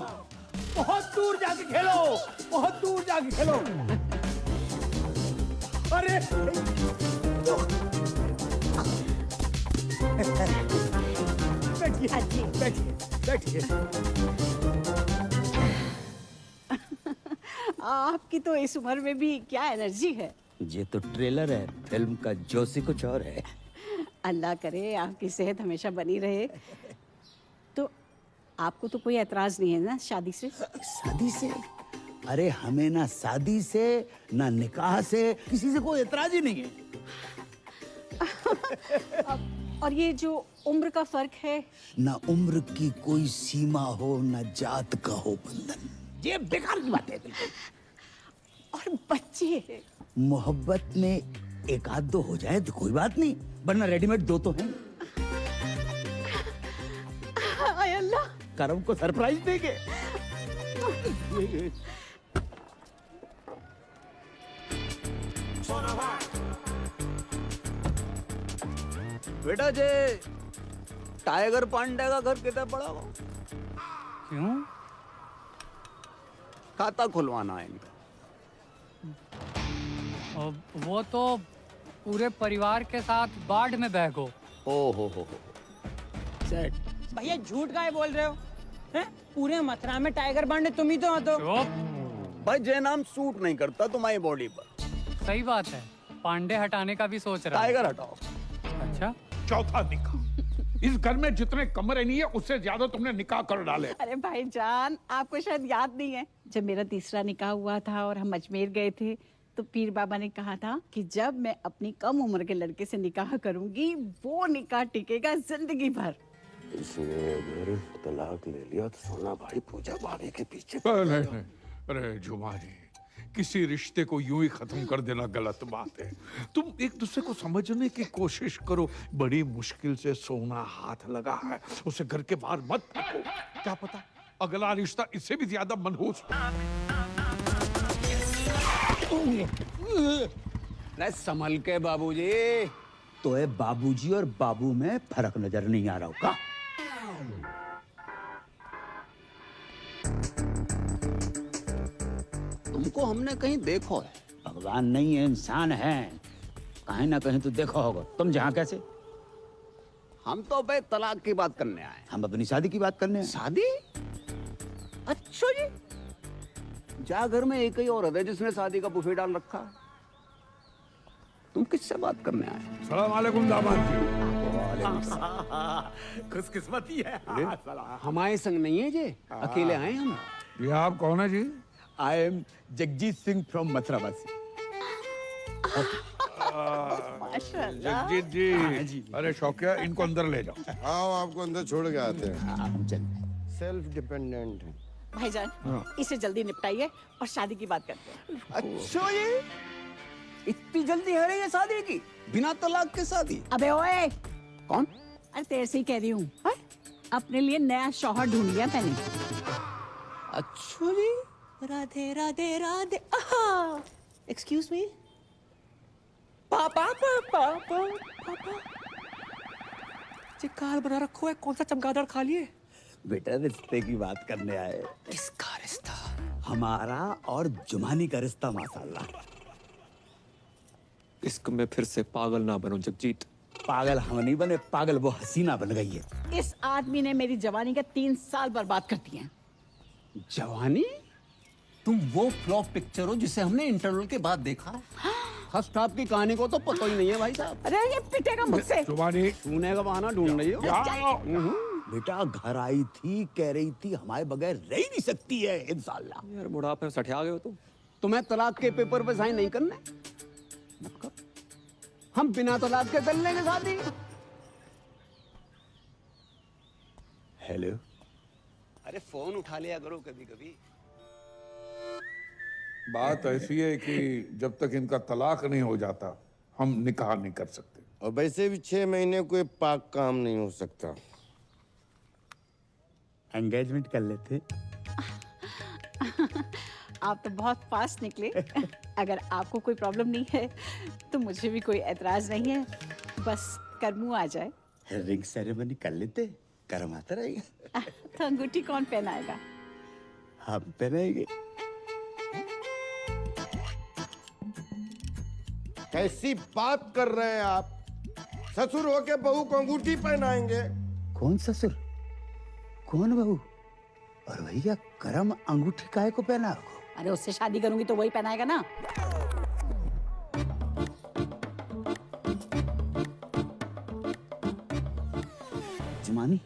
बहुत दूर जाके खेलो, बहुत दूर जाके खेलो। अरे बैठिए, बैठिए, बैठिए। आपकी तो इस उम्र में भी क्या एनर्जी है। ये तो ट्रेलर है, फिल्म का जोशी कुछ और है। अल्लाह करे आपकी सेहत हमेशा बनी रहे। तो आपको तो कोई एतराज नहीं है ना शादी से? शादी से? अरे हमें ना शादी से ना निकाह से किसी से कोई एतराज ही नहीं है। और ये जो उम्र का फर्क है, ना उम्र की कोई सीमा हो, ना जात का हो बंधन, ये बेकार की बात है बिल्कुल। और बच्चे, मोहब्बत में एक आध दो हो जाए तो कोई बात नहीं, वरना रेडीमेड दो तो हैं। हाय अल्लाह, करम को सरप्राइज देंगे। बेटा जे टाइगर पांडे का घर कितना बड़ा हो? क्यों? खाता खुलवाना है इनका। वो तो पूरे परिवार के साथ बाढ़ में बह गो। ओ हो। सेट। भैया झूठ काहे बोल रहे हो? हैं? पूरे मथुरा में टाइगर बांडे तुम ही तो हो। तो भाई जे नाम सूट नहीं करता तुम्हारी बॉडी पर। सही बात है, पांडे हटाने का भी सोच रहा है। टाइगर हटाओ। अच्छा, चौथा निकाह। इस घर में जितने कमरे नहीं है उससे ज्यादा तुमने निकाह कर डाले। अरे भाईजान, आपको शायद याद नहीं है, जब मेरा तीसरा निकाह हुआ था और हम अजमेर गए थे, तो पीर बाबा ने कहा था कि जब मैं अपनी कम उम्र के लड़के से निकाह करूंगी, वो निकाह टिकेगा जिंदगी भर। इसने अगर तलाक ले लिया तो सोना भाई पूजा भाभी के पीछे। नहीं। अरे जुमा जी, किसी रिश्ते को यूं ही खत्म कर देना गलत बात है। तुम एक दूसरे को समझने की कोशिश करो। बड़ी मुश्किल से सोना हाथ लगा है, उसे घर के बाहर मत फेंको। क्या पता अगला रिश्ता इससे भी ज्यादा मनहूस हो। संभल के बाबूजी। तो है बाबूजी और बाबू में फर्क नजर नहीं आ रहा होगा? तुमको हमने कहीं देखो है? भगवान नहीं है, इंसान है, कहीं ना कहीं तो देखा होगा। तुम जहाँ कैसे? हम तो भाई तलाक की बात करने आए। हम अपनी शादी की बात करने आए। शादी? अच्छा जी, जा घर में एक ही औरत है जिसने शादी का बुफे डाल रखा है। तुम किससे बात करने आए? सलाम वालेकुम दामाद जी। खुशकिस्मती है। हमारे संग नहीं है जे, अकेले आए हम। ये आप कौन है जी? I am Jagjit Singh from मथुरावासी। जगजीत जी। अरे शौकिया, इनको अंदर ले जाओ। आओ, आपको अंदर छोड़ के आते हैं। सेल्फ डिपेंडेंट है भाईजान, इसे जल्दी निपटाइए और शादी की बात करते हैं। अच्छा, ये इतनी जल्दी है ये शादी की? बिना तलाक के शादी? अबे ओए, कौन? अरे तेरे से ही कह रही हूँ, अपने लिए नया शौहर ढूंढ लिया मैंने। अच्छा जी। राधे राधे राधे। एक्सक्यूज मी, पापा पापा पापा ये काल बना रखो है, कौन सा चमगादड़ खा लिए? बेटा रिश्ते की बात करने आए। किसका रिश्ता? हमारा और जुमानी का रिश्ता माशाल्लाह। इश्क में फिर से पागल ना बनो जगजीत। पागल हम नहीं बने, पागल वो हसीना बन गई है। इस आदमी ने मेरी जवानी का 3 साल बर्बाद कर दिए हैं। जवानी? तुम वो फ्लॉप पिक्चर हो जिसे हमने इंटरवल के बाद देखा है। फर्स्ट हाफ की कहानी को तो पता ही नहीं है भाई साहब। अरे ये पिटेगा मुझसे। जुबानी छूने का बहाना ढूंढ रही हो। बेटा घर आई थी, कह रही थी हमारे बगैर रह ही नहीं सकती है इंशाल्लाह। यार बुढ़ापे में सठिया गए हो तुम। तुम्हें तलाक के पेपर पे साइन नहीं करने? मत कर। हम बिना तलाक के कर लेंगे शादी। हेलो। अरे फोन उठा लिया करो कभी कभी। बात ऐसी है कि जब तक इनका तलाक नहीं हो जाता हम निकाह नहीं कर सकते। और वैसे भी 6 महीने कोई पाक काम नहीं हो सकता। एंगेजमेंट कर लेते। आप तो बहुत फास्ट निकले। अगर आपको कोई प्रॉब्लम नहीं है तो मुझे भी कोई एतराज नहीं है, बस करमू आ जाए। रिंग सेरेमनी कर लेते, कर्म आता रहेगा। तो अंगूठी कौन पहनाएगा? हम पहनाएंगे। कैसी बात कर रहे हैं आप? ससुर होके बहू को अंगूठी पहनाएंगे? कौन ससुर, कौन बहू? और भैया करम अंगूठी काहे को पहना? अरे उससे शादी करूंगी तो वही पहनाएगा ना। जुमानी,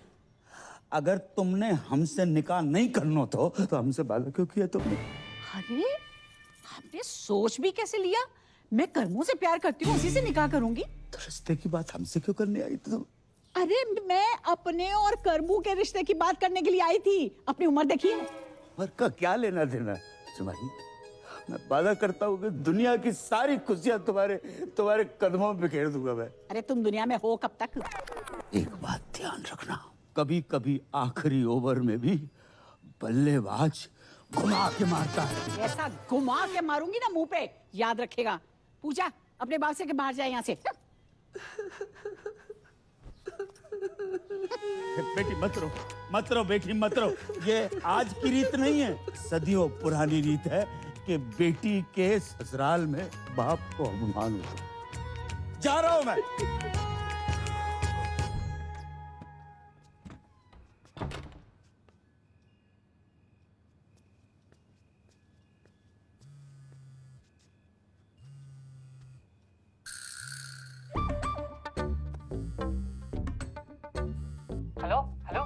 अगर तुमने हमसे निकाह नहीं करना तो हमसे वादा क्यों किया तुमने? अरे आपने सोच भी कैसे लिया? मैं कर्मों से प्यार करती हूँ, उसी से निकाह करूंगी। तो रिश्ते की बात हमसे क्यों करने आई तुम? अरे मैं अपने और कर्मू के रिश्ते की बात करने के लिए आई थी। अपनी उम्र देखिए। और का क्या लेना देना? जुमानी, मैं वादा करता हूँ कि दुनिया की सारी खुशियां तुम्हारे कदमों में बिखेर दूंगा मैं। अरे तुम दुनिया में हो कब तक? एक बात ध्यान रखना, कभी कभी आखिरी ओवर में भी बल्लेबाज घुमा के मारता है। ऐसा घुमा के मारूंगी ना मुंह पे, याद रखेगा। पूजा अपने बाल से के बाहर जाए यहाँ से। बेटी मत रो बेटी मत रो। ये आज की रीत नहीं है, सदियों पुरानी रीत है कि बेटी के ससुराल में बाप को अपमान हो। जा रहा हूं मैं। Hello hello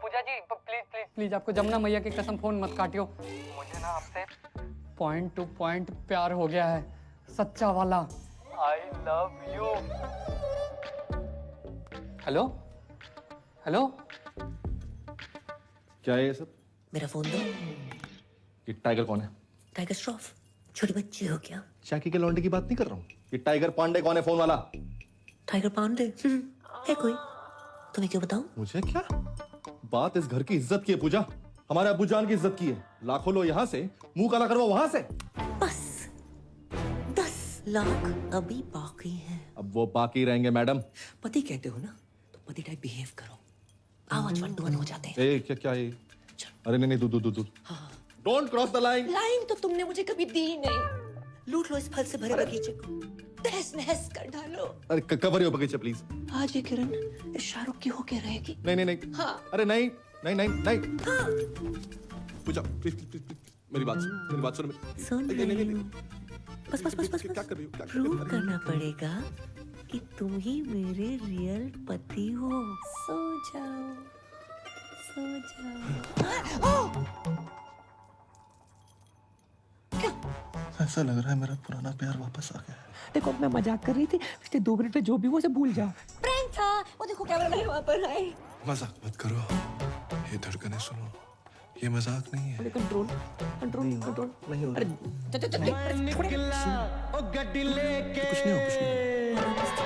Pooja ji, please please please, आपको जमुना मैया की कसम फोन मत काटियो। मुझे ना आपसे पॉइंट टू पॉइंट प्यार हो गया है, सच्चा वाला। I love you. Hello hello, क्या है ये सब? मेरा फोन दो। ये टाइगर कौन है? टाइगर श्रॉफ, छोटी बच्ची हो क्या? चाकी के लौंडे की बात नहीं कर रहा हूँ। ये टाइगर पांडे कौन है फोन वाला? टाइगर पांडे है कोई? तुम्हें क्यों बताऊं? मुझे क्या? बात इस घर की इज्जत की है पूजा, हमारे अब्बू जान की इज्जत की है। लाखों लो यहाँ से, मुंह काला करवा वहां से। बस 10 लाख अभी बाकी हैं। अब वो बाकी रहेंगे मैडम। पति कहते हो ना, तो पति टाइप बिहेव करो। आवाज 1 to 1 हो जाते हैं। ए क्या ये? अरे नहीं दूध। Don't cross the line. Line तो तुमने मुझे कभी दी नहीं। लूट लो इस फल से भरे बगीचे को, तहस नहस कर डालो। अरे कवर यो बगीचा प्लीज। आज ये किरण इस शाहरुख की होके रहेगी। नहीं। हाँ। अरे नहीं। हाँ। पूजा प्लीज मेरी बात सुन। सुन रही हूँ। बस क्या कर रही हो? प्रूव करना पड़ेगा कि तुम ही मेरे रियल पति हो। सो जाओ। ऐसा लग रहा है मेरा पुराना प्यार वापस आ गया है। देखो मैं मजाक कर रही थी, पिछले 2 मिनट में जो भी वो सब भूल जाओ। प्रैंक था वो, देखो कैमरा मैन वहां पर आए। मजाक मत करो, ये धड़कनें सुनो, ये मजाक नहीं है। कंट्रोल नहीं हो। अरे कुछ नहीं हो।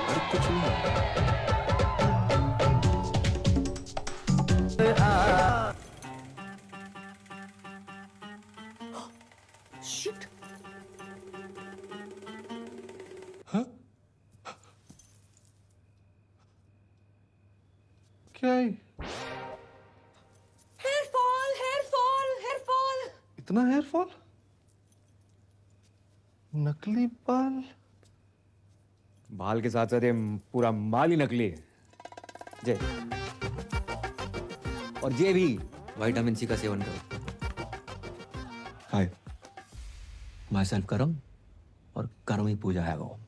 अरे कुछ नहीं हो। शिट। से आई? Hair fall, hair fall, hair fall. इतना हेयर फॉल? नकली बाल? बाल के साथ साथ ये पूरा माल ही नकली है। जय। और ये भी विटामिन सी का सेवन करो। हाय, माई सेल्फ करम, और कर्म ही पूजा है वो।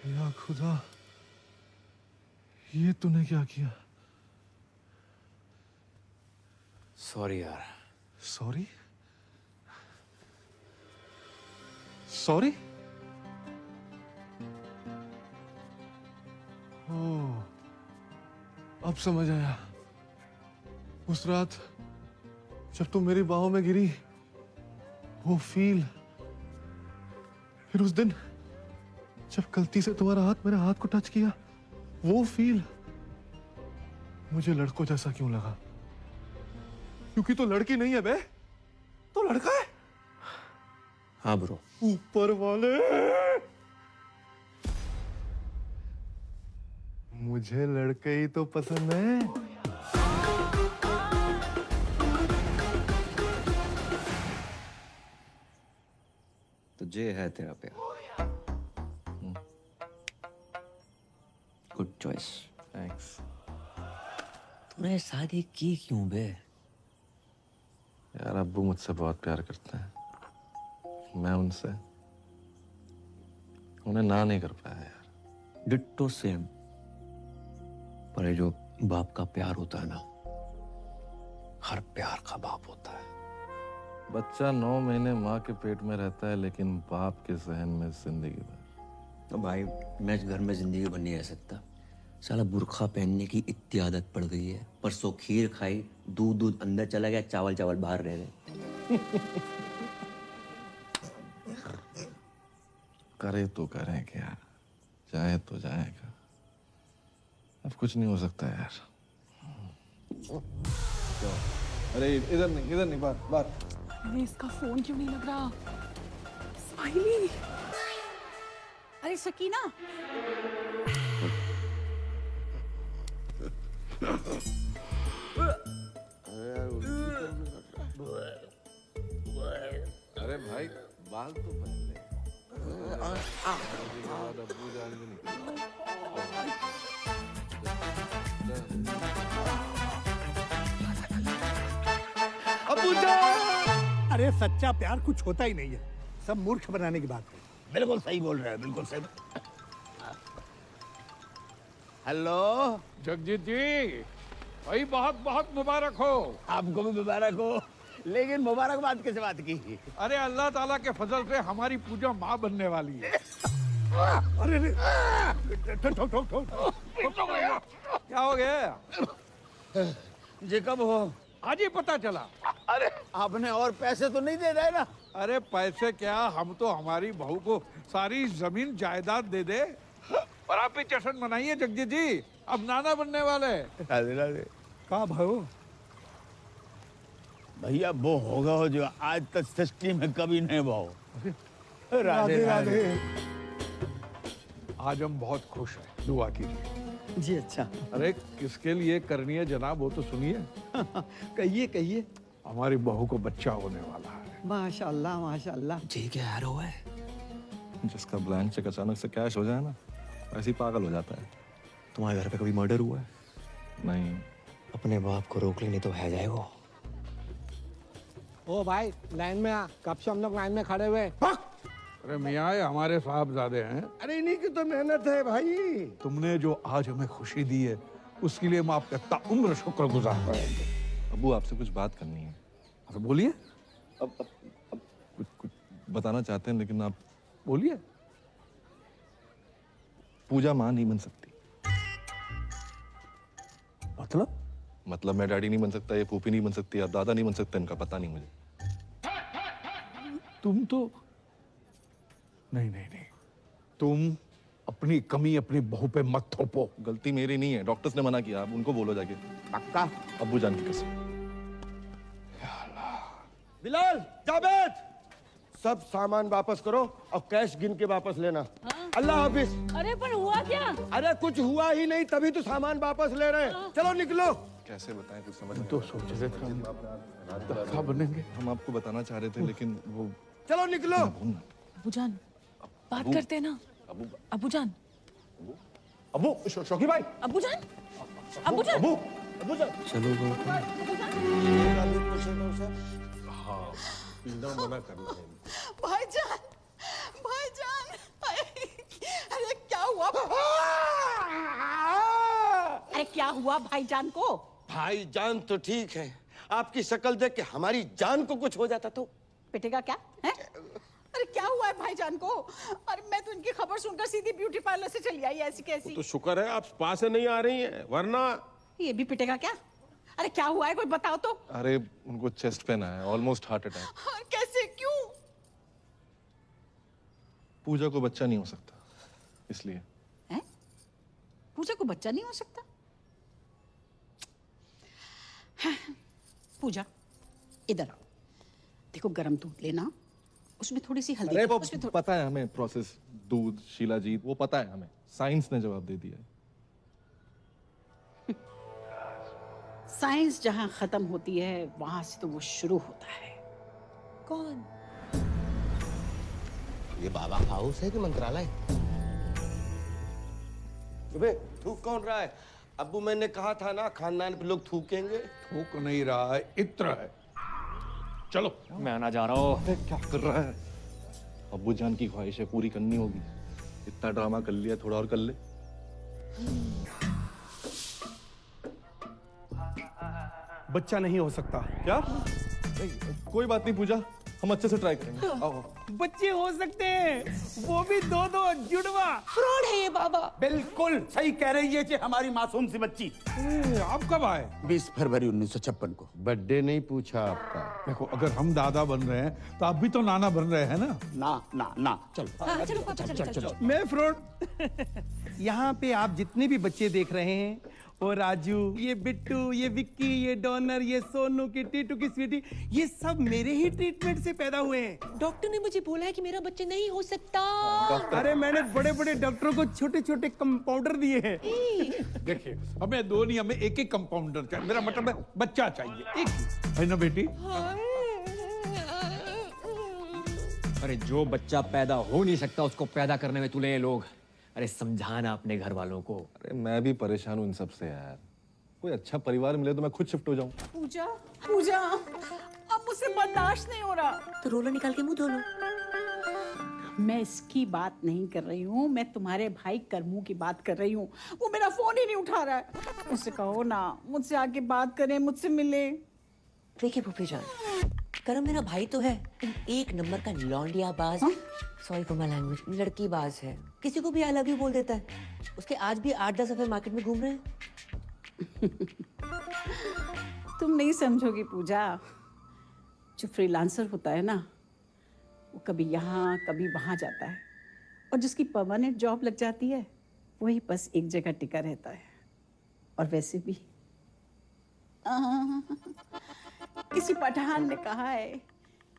या खुदा, ये तूने क्या किया? सॉरी यार। सॉरी? सॉरी? ओह, अब समझ आया। उस रात जब तुम मेरी बाहों में गिरी, वो फील, फिर उस दिन जब गलती से तुम्हारा हाथ मेरे हाथ को टच किया, वो फील, मुझे लड़कों जैसा क्यों लगा? क्योंकि तो लड़की नहीं है बे, तो लड़का है। हाँ ब्रो। ऊपर वाले, मुझे लड़के ही तो पसंद है। तो ये है तेरा प्यार। Good choice. थैंक्स। तूने शादी की क्यों बे? यार अब्बू मुझसे बहुत प्यार करते हैं, मैं उनसे, उन्हें ना नहीं कर पाया यार। Ditto same. पर ये जो बाप का प्यार होता है ना, हर प्यार का बाप होता है। बच्चा 9 महीने माँ के पेट में रहता है, लेकिन बाप के सहन में जिंदगी भर। तो भाई मैं इस घर में जिंदगी भर नहीं रह सकता। साला बुर्खा पहनने की इतनी आदत पड़ गई है। परसों खीर खाई, दूध अंदर चला गया, चावल चावल बाहर रह गए। करे तो करें क्या, जाए तो जाएगा, अब कुछ नहीं हो सकता यार। अरे इधर नहीं, बात। अरे इसका फोन क्यों नहीं लग रहा? स्माइली। अरे सकीना, अरे भाई बाल तो पहन ले। अब्बू जान भी अब्बू जान! अरे सच्चा प्यार कुछ होता ही नहीं है, सब मूर्ख बनाने की बात है। बिल्कुल सही बोल रहे हैं, बिल्कुल सही। हेलो जगजीत जी, भाई बहुत बहुत मुबारक हो। आपको भी मुबारक हो, लेकिन मुबारकबाद किस बात की? अरे अल्लाह ताला के फजल से हमारी पूजा माँ बनने वाली है। अरे क्या हो गया? जी कब हो? आज ही पता चला। अरे आपने और पैसे तो नहीं दे रहे ना? अरे पैसे क्या, हम तो हमारी बहू को सारी जमीन जायदाद दे दे। और आप भी जश्न मनाइए जगजीत जी, अब नाना बनने वाले। राधे राधे। कहाँ भाई? भैया वो होगा हो जो आज तक सृष्टि में कभी नहीं भाव। राधे राधे। आज हम बहुत खुश हैं, दुआ कीजिए। जी अच्छा। अरे किसके लिए करनी है जनाब, वो तो सुनिए। कहिए कहिए। हमारी बहू को बच्चा होने वाला है। माशाल्लाह माशाल्लाह। जी क्या यार हुआ है? जिसका ब्लैंक चेक अचानक से कैश हो जाए ना, ऐसे ही पागल हो जाता है। तुम्हारे घर पे कभी मर्डर हुआ है? नहीं। अपने बाप को रोक लेनी तो है जाएगा। ओ भाई लाइन में आ, कब से हम लोग लाइन में खड़े हुए। अरे मियाँ ये हमारे साहबजादे हैं। अरे इन्हीं की तो मेहनत है भाई। तुमने जो आज हमें खुशी दी है, उसके लिए हम आपका ताउम्र शुक्रगुजार रहेंगे। अब्बू आपसे कुछ बात करनी है। अच्छा बोलिए। अब कुछ बताना चाहते हैं, लेकिन आप बोलिए। पूजा माँ नहीं बन सकती। मतलब मैं डैडी नहीं बन सकता, ये फूफी नहीं बन सकती, या दादा नहीं बन सकता, इनका पता नहीं मुझे। तुम तो नहीं, तुम अपनी कमी अपनी बहू पे मत थोपो। गलती मेरी नहीं है, डॉक्टर्स ने मना किया, आप उनको बोलो जाके। पक्का? अब्बू जान की कसम। बिलाल जावेद सब सामान वापस करो और कैश गिन के वापस लेना। अल्लाह हाफिज। अरे पर हुआ क्या? अरे कुछ हुआ ही नहीं तभी तो सामान वापस ले रहे हैं। चलो निकलो। कैसे बताएं कुछ समझ तो सोच रहे थे हम क्या बनेंगे। हम आपको बताना चाह रहे थे लेकिन वो चलो निकलो। अबूजान बात करते हैं ना। अबूजान अबू शौकी भाई। अबूजान अबूजान अबूजान चलो हाँ मना करना है। भाईजान भाईजान अरे क्या हुआ? अरे क्या हुआ भाईजान को? भाईजान तो ठीक है, आपकी शक्ल देख के हमारी जान को कुछ हो जाता तो पिटेगा क्या है? अरे क्या हुआ है भाईजान को? अरे मैं तो इनकी खबर सुनकर सीधी ब्यूटी पार्लर से चली आई ऐसी कैसी। तो शुक्र है आप स्पा से नहीं आ रही हैं, वरना ये भी पिटेगा क्या? अरे क्या हुआ है कोई बताओ तो। अरे उनको चेस्ट पेन आया, ऑलमोस्ट हार्ट अटैक। कैसे क्यों? पूजा को बच्चा नहीं हो सकता इसलिए। हैं? पूजा को बच्चा नहीं हो सकता? पूजा इधर आओ, देखो गरम दूध लेना, उसमें थोड़ी सी हल्दी। अरे वो उसमें पता है हमें प्रोसेस, दूध शीलाजीत वो पता है हमें, साइंस ने जवाब दे दिया है। साइंस जहां खत्म होती है वहां से तो वो शुरू होता है। कौन? ये बाबा हाउस है कि मंत्रालय? अबे थूक कौन रहा है? अब्बू मैंने कहा था ना खानदान पे लोग थूकेंगे। थूक नहीं रहा है, इत्र है। चलो मैं आना जा रहा हूँ। क्या कर रहा है? अब्बू जान की ख्वाहिश है पूरी करनी होगी। इतना ड्रामा कर लिया, थोड़ा और कर ले। बच्चा नहीं हो सकता। क्या? नहीं, कोई बात नहीं पूजा, हम अच्छे से ट्राई करेंगे। आओ। बच्चे हो सकते हैं, वो भी दो जुड़वा। फ्रॉड है ये बाबा। बिल्कुल सही कह रही है कि हमारी मासूम सी बच्ची। आप कब आए? 20 फरवरी 1956 को। बर्थडे नहीं पूछा आपका। देखो अगर हम दादा बन रहे हैं तो आप भी तो नाना बन रहे हैं ना। ना चलो चलो पापा चलो। मैं फ्रॉड। यहाँ पे आप जितने भी बच्चे देख रहे हैं, वो राजू, ये बिट्टू, ये विक्की, ये डॉनर, ये सोनू की टीटू की स्वीटी, ये सब मेरे ही ट्रीटमेंट से पैदा हुए हैं। डॉक्टर ने मुझे बोला है कि मेरा बच्चा नहीं हो सकता। अरे मैंने बड़े बड़े डॉक्टरों को छोटे छोटे कंपाउंडर दिए हैं। देखिए हमें दो नहीं, हमें एक एक कंपाउंडर चाहिए। मेरा मतलब है बच्चा चाहिए, एक ही है ना बेटी? अरे जो बच्चा पैदा हो नहीं सकता उसको पैदा करने में तुले ये लोग। अरे समझाना अपने घर वालों को। अरे मैं भी परेशान हूँ इन सब से यार। कोई अच्छा परिवार मिले तो मैं खुद शिफ्ट हो जाऊँ। पूजा पूजा अब मुझसे बर्दाश्त नहीं हो रहा। तो रोलर निकाल के मुंह धो लो। मैं इसकी बात नहीं कर रही हूँ, मैं तुम्हारे भाई करमू की बात कर रही हूँ। वो मेरा फोन ही नहीं उठा रहा है। उससे कहो ना मुझसे आके बात करे, मुझसे मिले। देखिए फूफी जान, करम मेरा भाई तो है, एक नंबर का लौंडिया बाज। सॉरी फॉर माय लैंग्वेज, लड़की बाज है। किसी को भी आई लव यू बोल देता है। उसके आज भी 8-10 अफेयर मार्केट में घूम रहे हैं। तुम नहीं समझोगी पूजा, जो फ्रीलांसर होता है ना, वो कभी यहाँ कभी वहाँ जाता है, और जिसकी परमानेंट जॉब लग जाती है वही बस एक जगह टिका रहता है। और वैसे भी किसी पठान ने कहा है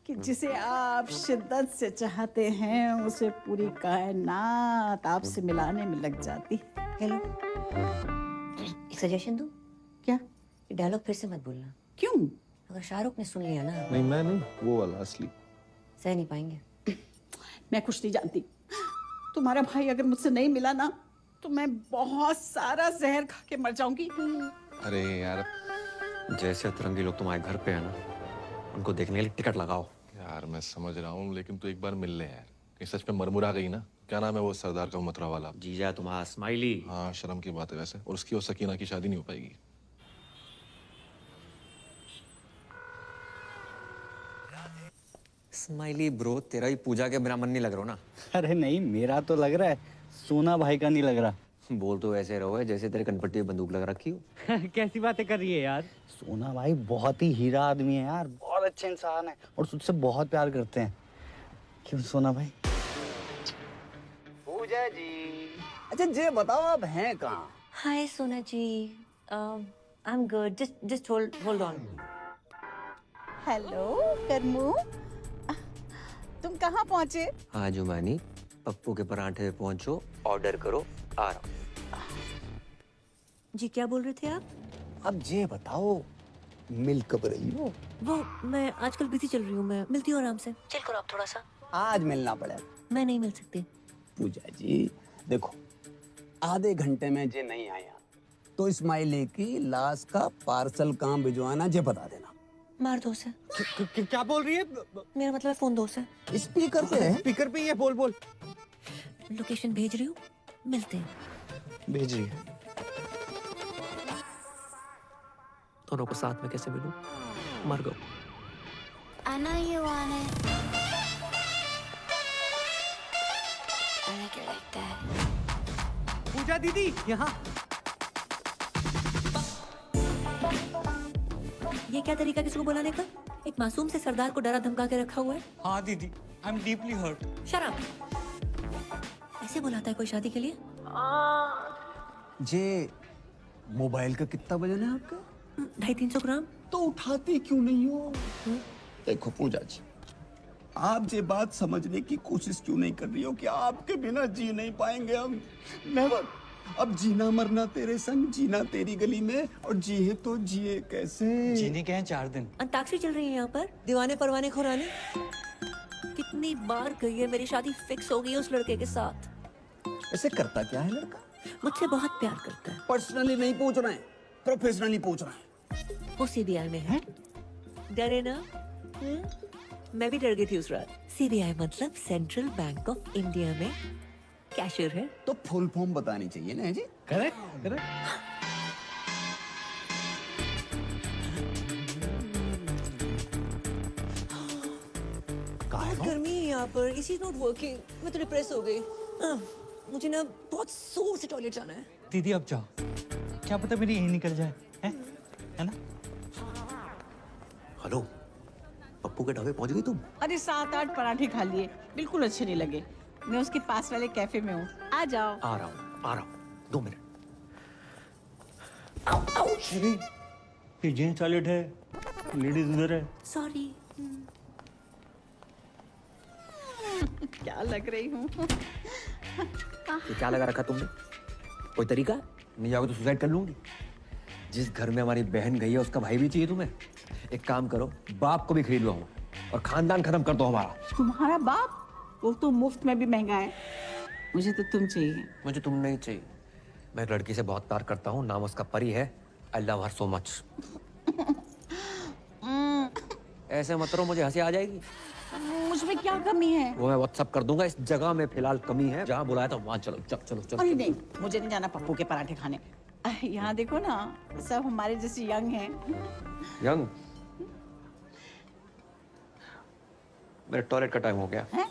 कि जिसे आप शिद्दत से चाहते हैं उसे पूरी कायनात आपसे मिलाने में लग जाती। हेलो, एक सजेशन दूं? क्या? ये डायलॉग फिर से मत बोलना। क्यों? अगर शाहरुख ने सुन लिया ना। नहीं मैं नहीं, वो वाला असली। सह नहीं पाएंगे। मैं कुछ नहीं जानती। तुम्हारा भाई अगर मुझसे नहीं मिला ना तो मैं बहुत सारा जहर खा के मर जाऊंगी। अरे यार जैसे अतरंगी लोग तुम्हारे घर पे है ना, उनको देखने के लिए टिकट लगाओ। यार मैं समझ रहा हूँ लेकिन तू एक बार मिल ले यार। कहीं सच में मरमुरा गई ना। क्या नाम है वो सरदार का मथुरा वाला? जीजा तुम्हारा स्माइली। हाँ शर्म की बात है वैसे। और उसकी और सकीना की शादी नहीं हो पाएगी। स्माइली ब्रो, तेरा ही पूजा के बिना मन नहीं लग रहा ना? अरे नहीं, मेरा तो लग रहा है, सोना भाई का नहीं लग रहा। बोल तो ऐसे रहो है जैसे तेरे कनपट्टी में बंदूक लगा रखी हो। कैसी बातें कर रही है यार? सोना भाई बहुत ही हीरा आदमी है यार, बहुत अच्छे इंसान है और तुझसे बहुत प्यार करते हैं। क्यों सोना भाई? पूजा जी, अच्छा जे बताओ आप हैं कहाँ? Hi Sona ji, I am good, just hold on. Hello Karmu, तुम कहाँ पहुँचे? हाँ जुमानी, पप्पू के पराठे पे पहुंचो, ऑर्डर करो, आ रहा हूँ। जी क्या बोल रहे थे आप? अब ये बताओ, मिल कब रही हो? वो मैं आजकल बिजी चल रही हूँ, मैं मिलती हूँ आराम से। चिल करो आप थोड़ा सा। आज मिलना पड़े। मैं नहीं मिल सकती। पूजा जी देखो, आधे घंटे में जे नहीं आया तो स्माइली की लाश का पार्सल कहाँ भिजवाना जे बता देना। मार दो उसे। क्या बोल रही है? मेरा मतलब फोन दो उसे। स्पीकर पे है। स्पीकर पे ही है, बोल बोल। लोकेशन भेज रही हूँ, मिलते हैं। भेज रही है। दोनों को साथ में कैसे मिलूं? मर गो। I know you want it. I like it like that. पूजा दीदी यहाँ। ये क्या तरीका किसी को बुलाने का? एक मासूम से सरदार को डरा धमका के रखा हुआ है। हाँ दीदी, आई एम डीपली हर्ट। शराब ऐसे बुलाता है कोई शादी के लिए? जे मोबाइल का कितना वजन है आपका? 250-300 ग्राम। तो उठाती क्यों नहीं हो? देखो पूजा जी, आप ये बात समझने की कोशिश क्यों नहीं कर रही हो कि आपके बिना जी नहीं पाएंगे हम? नेवर। अब जीना मरना तेरे संग, जीना तेरी गली में, और जिए तो जिए कैसे? जीने के हैं 4 दिन। अंताक्षरी चल रही है यहाँ पर, दीवाने परवाने खुराने। कितनी बार गई है, मेरी शादी फिक्स हो गई है उस लड़के के साथ। ऐसे करता क्या है लड़का? मुझसे बहुत प्यार करता है। पर्सनली नहीं पूछ रहे हैं, प्रोफेशनली पूछ रहे हैं। वो सीबीआई में है। डरे ना? मैं भी डर गई थी उस रात। सीबीआई मतलब सेंट्रल बैंक ऑफ इंडिया में कैशियर है। तो फुल फॉर्म बतानी चाहिए ना जी। Correct correct. बहुत गर्मी है यहाँ पर, इसी नॉट वर्किंग। मैं तो डिप्रेस हो गई। मुझे ना बहुत जोर से टॉयलेट जाना है। दीदी अब जाओ, क्या पता मेरी यही निकल जाए, है ना? हेलो, पप्पू के ढाबे पहुंच गई तुम? अरे 7-8 पराठे खा लिए, बिल्कुल अच्छे नहीं लगे। मैं उसके पास वाले कैफे में हूँ, आ जाओ। आ रहा हूँ 2 मिनट। ये जेंट्स टॉयलेट है, लेडीज उधर है। सॉरी। क्या लग रही हूँ? ये क्या लगा रखा तुमने? कोई तरीका? नहीं आओगे तो सुसाइड कर लूंगी। जिस घर में हमारी बहन गई है उसका भाई भी चाहिए तुम्हें? एक काम करो, बाप को भी खरीद लो और खानदान खत्म कर दो हमारा। तुम्हारा बाप? वो तो मुफ्त में भी महंगा है। मुझे तो तुम चाहिए। मुझे तुम नहीं चाहिए। मैं लड़की से बहुत प्यार करता हूँ, नाम उसका परी है। I love her so much. ऐसे मत करो, मुझे हंसी आ जाएगी। मुझमें क्या कमी है? वो मैं व्हाट्सअप कर दूंगा। इस जगह में फिलहाल कमी है, जहाँ बुलाया था वहाँ चलो। चलो चलो। अरे नहीं, मुझे नहीं जाना पप्पू के पराठे खाने। यहाँ देखो ना, सब हमारे जैसे यंग हैं। यंग? मेरे टॉयलेट का टाइम हो गया है?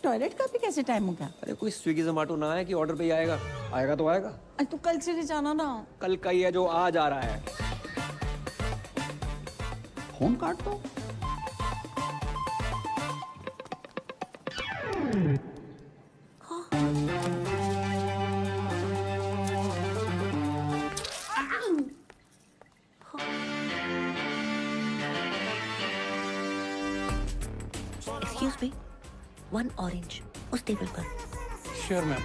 टॉयलेट का भी कैसे टाइम हो गया? अरे कोई स्विगी जोमेटो ना है कि ऑर्डर पे ही आएगा। आएगा तो आएगा। अरे तो कल से जाना ना। कल का ही है जो आज आ रहा है। फोन काट दो। एक्सक्यूज मी, 1 ऑरेंज उस टेबल पर। Sure ma'am.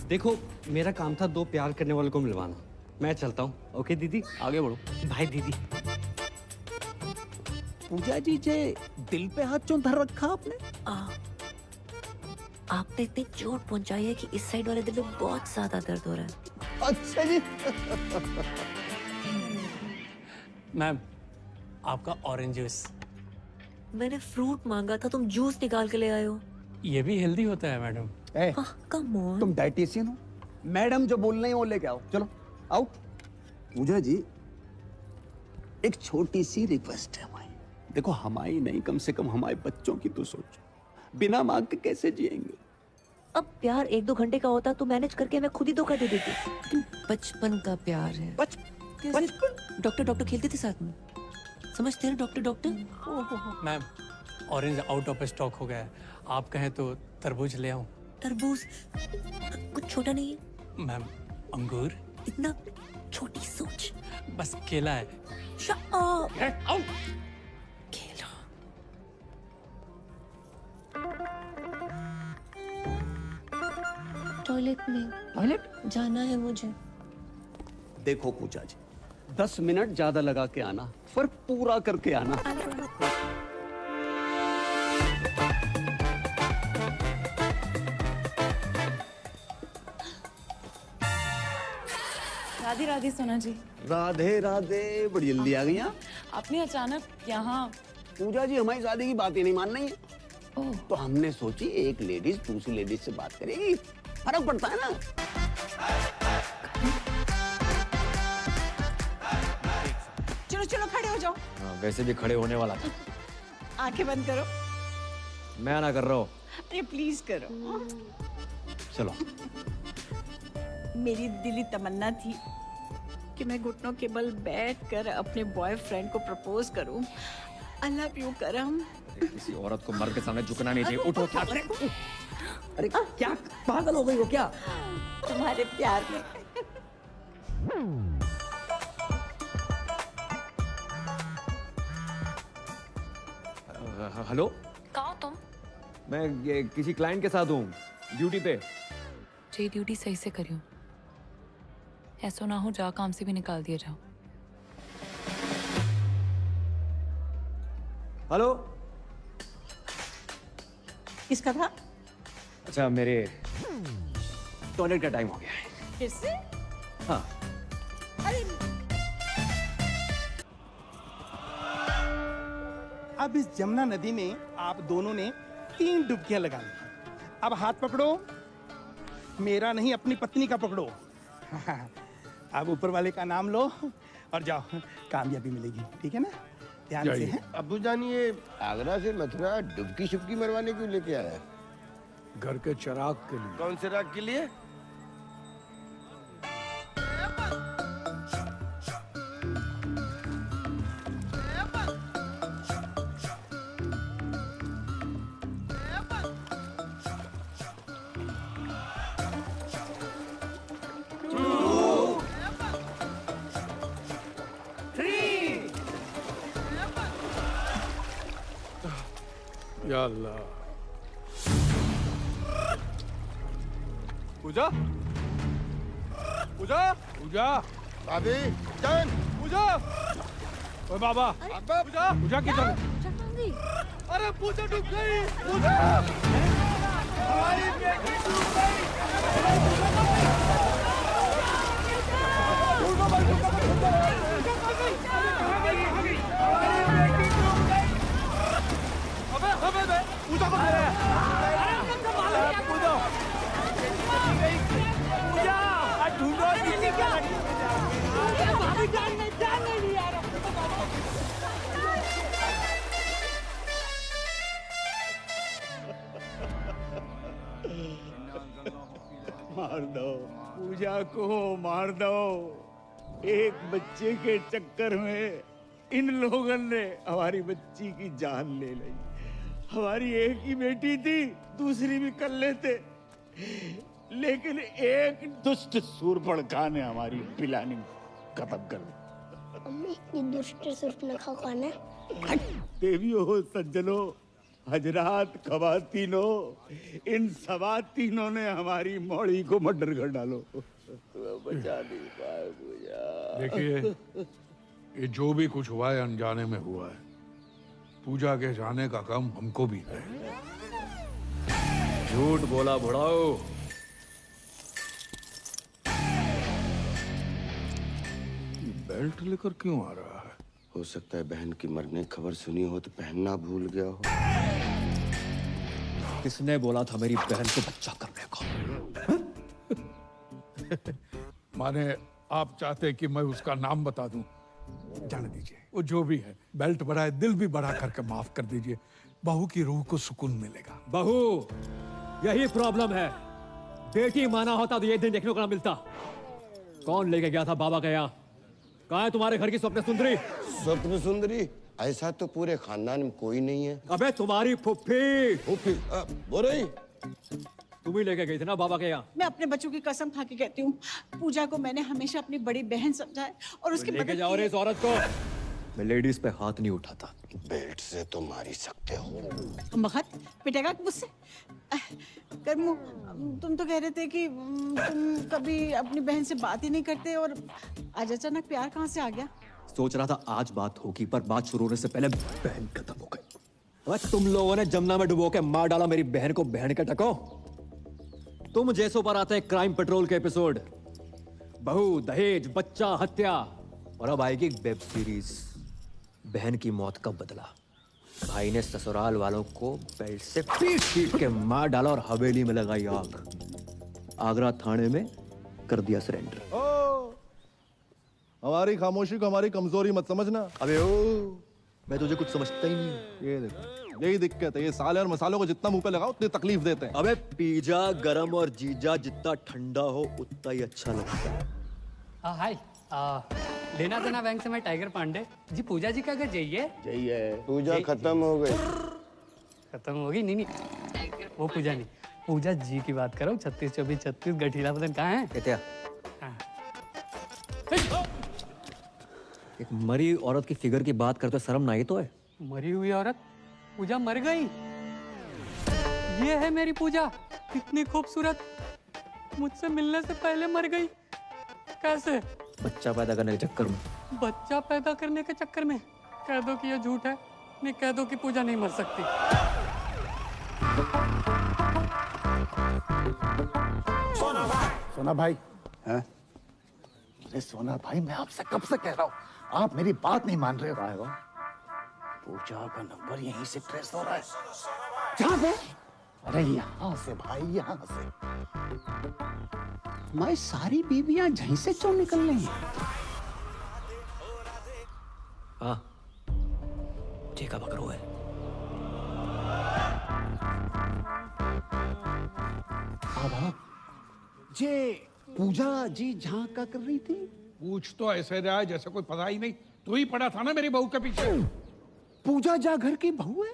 देखो, मेरा काम था 2 प्यार करने वालों को मिलवाना। मैं चलता हूँ। ओके दीदी, आगे बढ़ो। भाई दीदी। पूजा जी जे दिल पे हाथ क्यों धर रखा आपने? आपने इतनी चोट पहुंचाई है कि इस साइड वाले दिल में बहुत ज्यादा दर्द हो रहा है। अच्छा जी। मैम, आपका ऑरेंज जूस। मैंने फ्रूट मांगा था, तुम जूस निकाल के ले आए हो। ये भी हेल्दी होता है मैडम। Come on. तुम डाइटिशियन हो? मैडम जो बोल रही है वो लेके आओ। चलो आओ। पूजा जी, एक छोटी सी रिक्वेस्ट है हमारी। देखो, हमारी नहीं, कम से कम हमारे बच्चों की तो सोचो। बिना मांग के कैसे जिएंगे? अब प्यार 1-2 घंटे का होता तो मैनेज करके मैं खुद ही धोखा दे देती। बचपन का प्यार है। बचपन? डॉक्टर खेलते थे साथ में, समझते हैं doctor. Ma'am, orange out of stock हो गया है। आप कहें तो तरबूज ले आऊं? तरबूज कुछ छोटा नहीं है? मैम, अंगूर? इतना छोटी सोच। बस केला है। Shut up! केला। टॉयलेट में। टॉयलेट? जाना है मुझे। देखो पूजा जी, 10 मिनट ज्यादा लगा के आना, पर पूरा करके आना। राधे राधे सोना जी। राधे राधे, बड़ी जल्दी आ गई आप। आपने अचानक यहाँ। पूजा जी हमारी शादी की बात ही नहीं मान रही है। तो हमने सोची एक लेडीज दूसरी लेडीज से बात करेगी, फर्क पड़ता है ना। चलो चलो खड़े हो जाओ। वैसे भी खड़े होने वाला था। आंखें बंद करो। मैं ना कर रहा हूँ। अरे प्लीज करो। चलो। मेरी दिली तमन्ना थी कि मैं घुटनों के बल बैठकर अपने बॉयफ्रेंड को प्रपोज करूं। आई लव यू करम। किसी औरत को मर्द के सामने झुकना नहीं चाहिए। उठो। क्या करे? अरे क्या पागल हो गई हो क्या? तुम्हारे प्यार में। हेलो, कहाँ हो तुम? मैं किसी क्लाइंट के साथ हूँ, ड्यूटी पे। जी ड्यूटी सही से करियो, ऐसा ना हो जा काम से भी निकाल दिया जाओ। हेलो। किसका था? अच्छा, मेरे टॉयलेट का टाइम हो गया है। फिर से? हाँ। अरे अब इस जमुना नदी में आप दोनों ने 3 डुबकियां लगा ली। अब हाथ पकड़ो, मेरा नहीं अपनी पत्नी का पकड़ो। अब ऊपर वाले का नाम लो और जाओ, कामयाबी मिलेगी। ठीक है ना? ध्यान से। है अब्बू जान, ये आगरा से मथुरा डुबकी शुबकी मरवाने क्यों लेके आया? घर के चिराग के लिए। कौन से राग के लिए? या अल्लाह। पूजा, पूजा, पूजा, भाभी जान, पूजा। ओए बाबा, पूजा, पूजा किधर? अरे पूजा डूब गई। पूजा, हमारी बेटी डूब गई। पूजा को ढूंढो। मार दो पूजा को, मार दो। एक बच्चे के चक्कर में इन लोगों ने हमारी बच्ची की जान ले ली। हमारी एक ही बेटी थी, दूसरी भी कर लेते, लेकिन एक दुष्ट सूर्पणखा ने हमारी प्लानिंग खत्म कर दी। अम्मी, ये दुष्ट सूर्पणखा कौन है? देवियों, सज्जनों, हजरात, खवातीनों, इन सवातीनों ने हमारी मौड़ी को मर्डर कर डालो। बचा नहीं पाए पूजा। देखिए, ये जो भी कुछ हुआ है अनजाने में हुआ है। पूजा के जाने का गम हमको भी है। झूठ बोला बुढ़ाओ। बेल्ट लेकर क्यों आ रहा है? हो सकता है बहन की मरने की खबर सुनी हो तो पहनना भूल गया हो। किसने बोला था मेरी बहन को बच्चा करने को? माने आप चाहते कि मैं उसका नाम बता दूं? जाने दीजिए, वो जो भी है, बेल्ट बढ़ाए, दिल भी बढ़ा करके माफ कर दीजिए। बहू की रूह को सुकून मिलेगा। बहू, यही प्रॉब्लम है। बेटी माना होता तो ये दिन देखने को ना मिलता। कौन लेके गया था बाबा का यहाँ? कहाँ है तुम्हारे घर की स्वप्न सुंदरी? स्वप्न सुंदरी? ऐसा तो पूरे खानदान में कोई नहीं है। अबे तुम्हारी फुफ्फी। फुफ्फी? बोल रही? तुम ही लेके गई थी ना बाबा के यहाँ। मैं अपने बच्चों की कसम खा के कहती हूँ, पूजा को मैंने हमेशा अपनी बड़ी बहन समझा है और उसकी लेके मदद जाओ की रे है। इस औरत को। मैं लेडीज पे हाथ नहीं उठाता। बेल्ट से तो मार ही सकते हो। मगध पिटेगा मुझसे। कर्मू, तुम तो कह रहे थे कि तुम कभी अपनी बहन से बात ही नहीं करते और आज अचानक प्यार कहाँ से आ गया? सोच रहा था आज बात होगी, पर बात शुरू होने से पहले बहन खत्म हो गई। अबे तुम लोगों ने जमुना में डुबो के मार डाला मेरी बहन को, बहन के टको। तुम जैसों पर आते हैं क्राइम पेट्रोल के एपिसोड, बहू, दहेज, बच्चा, हत्या, और अब आएगी एक वेब सीरीज, बहन की मौत का बदला। भाई ने ससुराल वालों को बेल्ट से पीट के मार डाला और हवेली में लगाई आग। आगरा थाने में कर दिया सरेंडर। हमारी खामोशी को हमारी कमजोरी मत समझना। अबे ओ, मैं तुझे कुछ समझता ही नहीं। ये देखो, यही दिक्कत है, ये साले और मसालों को जितना मुंह पे लगाओ उतनी तकलीफ देते हैं। अबे पिज्जा गरम और जीजा जितना ठंडा हो उतना ही अच्छा लगता है। हाय, लेना देना बैंक से मैं टाइगर पांडे जी। पूजा जी का घर जाइए। चाहिए पूजा खत्म हो गई। खत्म होगी? नहीं, वो पूजा नहीं, पूजा जी की बात करो। 36 24 36 गठीला बदन कहाँ है? क्या? एक मरी औरत की फिगर की बात करते शर्म ना आई तो है? मरी हुई औरत? पूजा मर गई? ये है मेरी पूजा, कितनी खूबसूरत, मुझसे मिलने से पहले मर गई। कैसे? बच्चा पैदा करने के चक्कर में। बच्चा पैदा करने के चक्कर में? कह दो कि ये झूठ है, नहीं कह दो कि पूजा नहीं मर सकती। सोना भाई, हैं? अरे सोना भाई, मैं आपसे कब से कह रहा हूँ, आप मेरी बात नहीं मान रहे हो। पूजा का नंबर यहीं से ट्रेस हो रहा है। जहाँ से? अरे यहाँ से भाई, यहाँ से। हमारी सारी बीवियां यहीं से क्यों निकल रही हैं? हाँ, ठीक है, पकड़ो है। अब ये पूजा जी जहाँ का कर रही थी? पूछ तो ऐसे रहा है जैसे कोई पता ही नहीं। तू ही पड़ा था ना मेरी बहू के पीछे। पूजा जा घर की बहू है?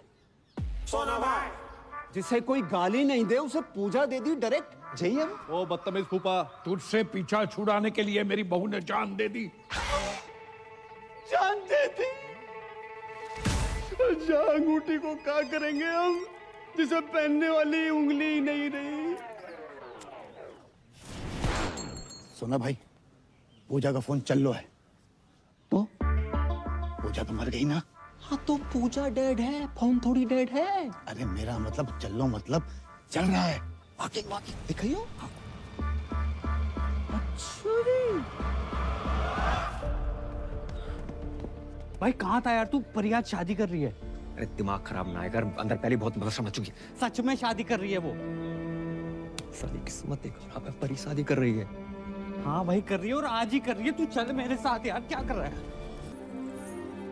जिसे कोई गाली नहीं दे उसे पूजा दे दी डायरेक्ट। जय ओ बदतमीज फूफा, तुझसे पीछा छुड़ाने के लिए मेरी बहू ने जान दे दी। जान दे दी? जा अंगूठी को क्या करेंगे हम, जिसे पहनने वाली उंगली ही नहीं रही। सुना भाई, पूजा का फोन चल लो है तो? पूजा तो मर गई ना। हाँ तो पूजा डेड है, फोन थोड़ी डेड है। अरे मेरा मतलब चलो, मतलब चल रहा है। वॉकिंग वॉकिंग दिखाइयो। अच्छा भाई कहाँ था यार तू? परियाद शादी कर रही है। अरे दिमाग खराब ना कर, अंदर पहले बहुत मदद मच चुकी है। सच में शादी कर रही है वो? साली किस्मत देखो, अब परी शादी कर रही है। हाँ भाई कर रही है, और आज ही कर रही है। तू चल मेरे साथ यार, क्या कर रहा है?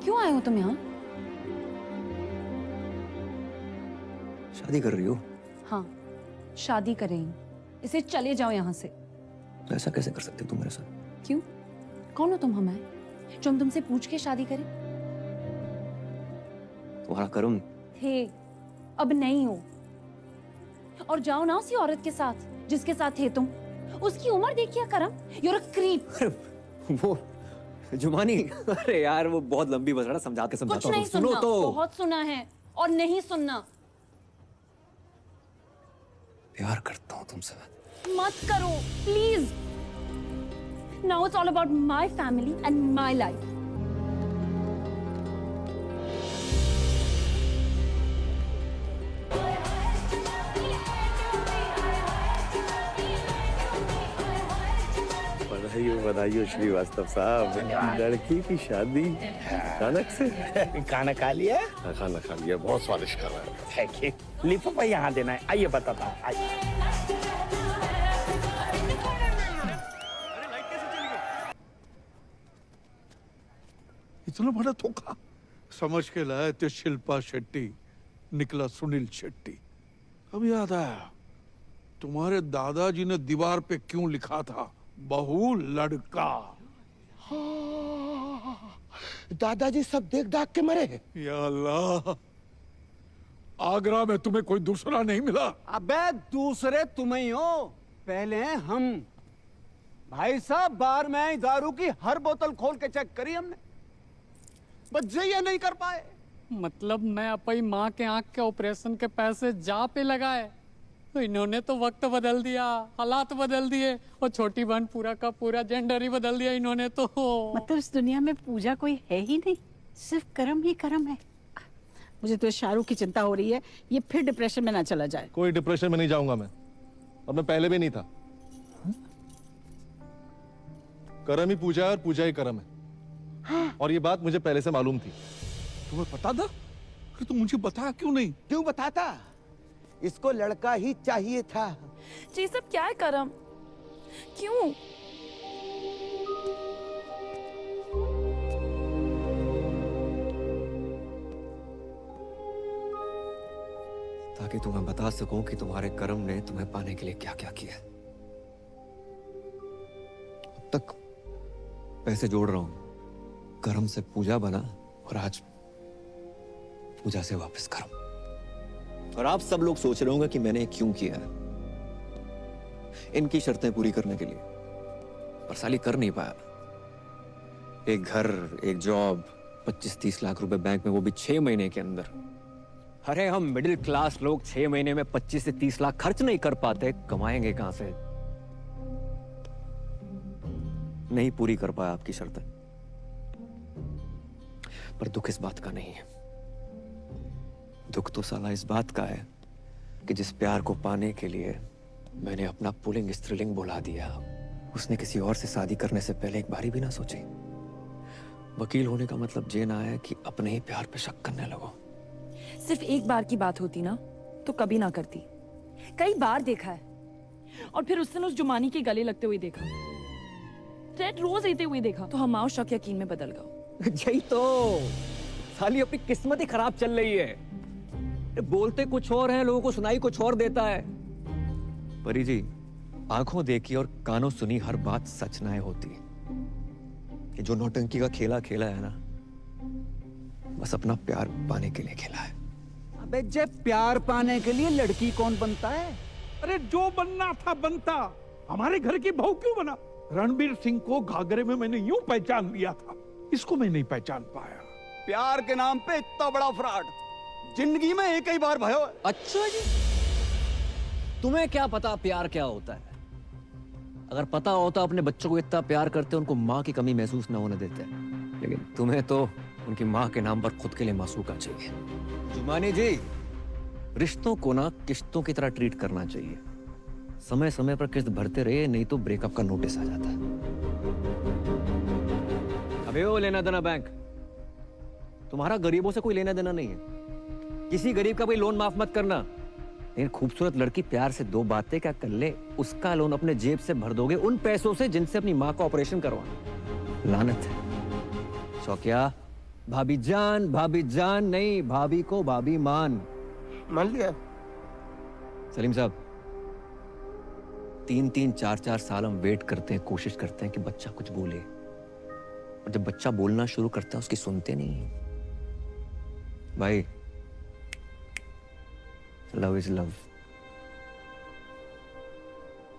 क्यों आए हो तुम यहाँ? शादी कर रही हो? हाँ, शादी करेंगे। इसे चले जाओ यहाँ से। ऐसा कैसे कर सकते हो तुम मेरे साथ? क्यों? कौन हो तुम हमें, जो हम तुमसे पूछ के शादी करें? तुम्हारा कर्म थे, अब नहीं हो। और जाओ ना उसी औरत के साथ जिसके साथ थे तुम। उसकी उम्र देखिए करम, you're a creep। वो जुमानी, अरे यार वो बहुत लंबी बस रहा, समझाते कुछ समझाता नहीं हूँ। सुनो सुनना, तो। बहुत सुना है और नहीं सुनना। प्यार करता हूँ तुमसे। मत करो please. Now it's all about my family and my life. बधाई श्रीवास्तव साहब, लड़की की शादी अचानक से। खाना खा लिया? खाना खा लिया, बहुत स्वादिष्ट खाना है। Thank you. लिफाफा यहाँ देना है, आइए बताता हूँ। आइए। इतना बड़ा धोखा समझ के लाए थे। शिल्पा शेट्टी, निकला सुनील शेट्टी। अब याद आया, तुम्हारे दादाजी ने दीवार पे क्यों लिखा था, बहू लड़का। दादाजी सब देख दाख के मरे। या अल्लाह, आगरा में तुम्हें कोई दूसरा नहीं मिला? अबे दूसरे तुम ही हो, पहले हैं हम। भाई साहब, बार में आई दारू की हर बोतल खोल के चेक करी हमने, बच्चे ये नहीं कर पाए। मतलब मैं अपनी माँ के आंख के ऑपरेशन के पैसे जा पे लगाए, तो इन्होंने तो वक्त बदल दिया, हालात बदल दिए, और छोटी बहन पूरा का पूरा जेंडर ही बदल दिया इन्होंने तो। मतलब इस दुनिया में पूजा कोई है ही नहीं, सिर्फ कर्म ही कर्म है। मुझे तो शाहरुख की चिंता हो रही है, ये फिर डिप्रेशन में ना चला जाए। कोई डिप्रेशन में नहीं जाऊंगा मैं, और मैं पहले भी नहीं था। कर्म ही पूजा है और पूजा ही कर्म है, और ये बात मुझे पहले से मालूम थी। तुम्हें पता था? फिर तुम मुझे बताया क्यों नहीं? क्यों बताता? इसको लड़का ही चाहिए था। ये सब क्या है करम? क्यों? ताकि तुम्हें बता सकूं कि तुम्हारे कर्म ने तुम्हें पाने के लिए क्या क्या किया। अब तक पैसे जोड़ रहा हूं, कर्म से पूजा बना, और आज पूजा से वापस कर्म। और आप सब लोग सोच रहे होंगे कि मैंने क्यों किया है, इनकी शर्तें पूरी करने के लिए, पर साली कर नहीं पाया। एक घर, एक जॉब, 25-30 लाख रुपए बैंक में, वो भी 6 महीने के अंदर। अरे हम मिडिल क्लास लोग 6 महीने में 25 से 30 लाख खर्च नहीं कर पाते, कमाएंगे कहां से? नहीं पूरी कर पाया आपकी शर्तें, पर दुख इस बात का नहीं है। दुख तो साला इस बात का है कि जिस प्यार को पाने के लिए मैंने अपना पुल्लिंग स्त्रीलिंग बुला दिया, उसने किसी और से शादी करने से पहले एक बारी भी ना सोची। वकील होने का मतलब ये ना है कि अपने ही प्यार पे शक करने लगो। सिर्फ एक बार की बात होती ना तो कभी ना करती। कई बार देखा है, और फिर उस दिन उस जुमानी के गले लगते हुए देखा, रेड रोज लेते हुए देखा, तो हमारा शक यकीन में बदल गया। यही तो साली अपनी किस्मत ही खराब चल रही है। बोलते कुछ और है, लोगों को सुनाई कुछ और देता है। परी जी, आंखों देखी और कानों सुनी हर बात सच ना होती। ये जो नौटंकी का खेला खेला है ना, बस अपना प्यार पाने के लिए खेला है। अबे जे प्यार पाने के लिए लड़की कौन बनता है? अरे जो बनना था बनता, हमारे घर की बहू क्यों बना? रणबीर सिंह को घाघरे में मैंने यूं पहचान लिया था, इसको मैं नहीं पहचान पाया। प्यार के नाम पे इतना बड़ा फ्रॉड जिंदगी में एक ही बार भयो। अच्छा जी, तुम्हें क्या पता प्यार क्या होता है? अगर पता होता अपने बच्चों को इतना प्यार करते, उनको माँ की कमी महसूस ना होने देते। लेकिन तुम्हें तो उनकी माँ के नाम पर खुद के लिए मासूका चाहिए। जुमानी जी, रिश्तों को ना किश्तों की तरह ट्रीट करना चाहिए। समय समय पर किस्त भरते रहे, नहीं तो ब्रेकअप का नोटिस आ जाता है। अबे ओ लेना देना बैंक, तुम्हारा गरीबों से कोई लेना देना नहीं है। किसी गरीब का कोई लोन माफ मत करना। लेकिन खूबसूरत लड़की प्यार से 2 बातें क्या कर ले, उसका लोन अपने जेब से भर दोगे, उन पैसों से जिनसे अपनी माँ का ऑपरेशन करवाना। लानत है। शौकिया, भाभी जान नहीं, भाभी को भाभी मान लिया। सलीम साहब, 3-3, 4-4 साल हम वेट करते हैं, कोशिश करते हैं कि बच्चा कुछ बोले, और जब बच्चा बोलना शुरू करता है उसकी सुनते नहीं। भाई, love is love,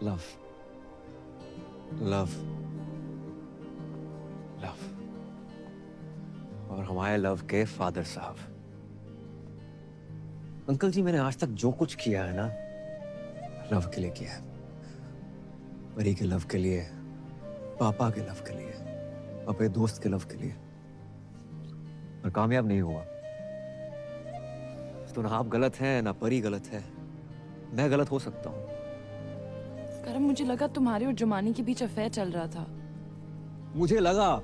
love love love. और हमारे लव के फादर साहब, अंकल जी, मैंने आज तक जो कुछ किया है ना, लव के लिए किया है। परी के लव के लिए, पापा के लव के लिए, अपने दोस्त के लव के लिए, पर कामयाब नहीं हुआ। तो ना आप गलत हैं, ना परी गलत है, मैं गलत हो सकता हूं। करम, मुझे लगा तुम्हारे और जुमानी के बीच अफेयर चल रहा था। मुझे लगा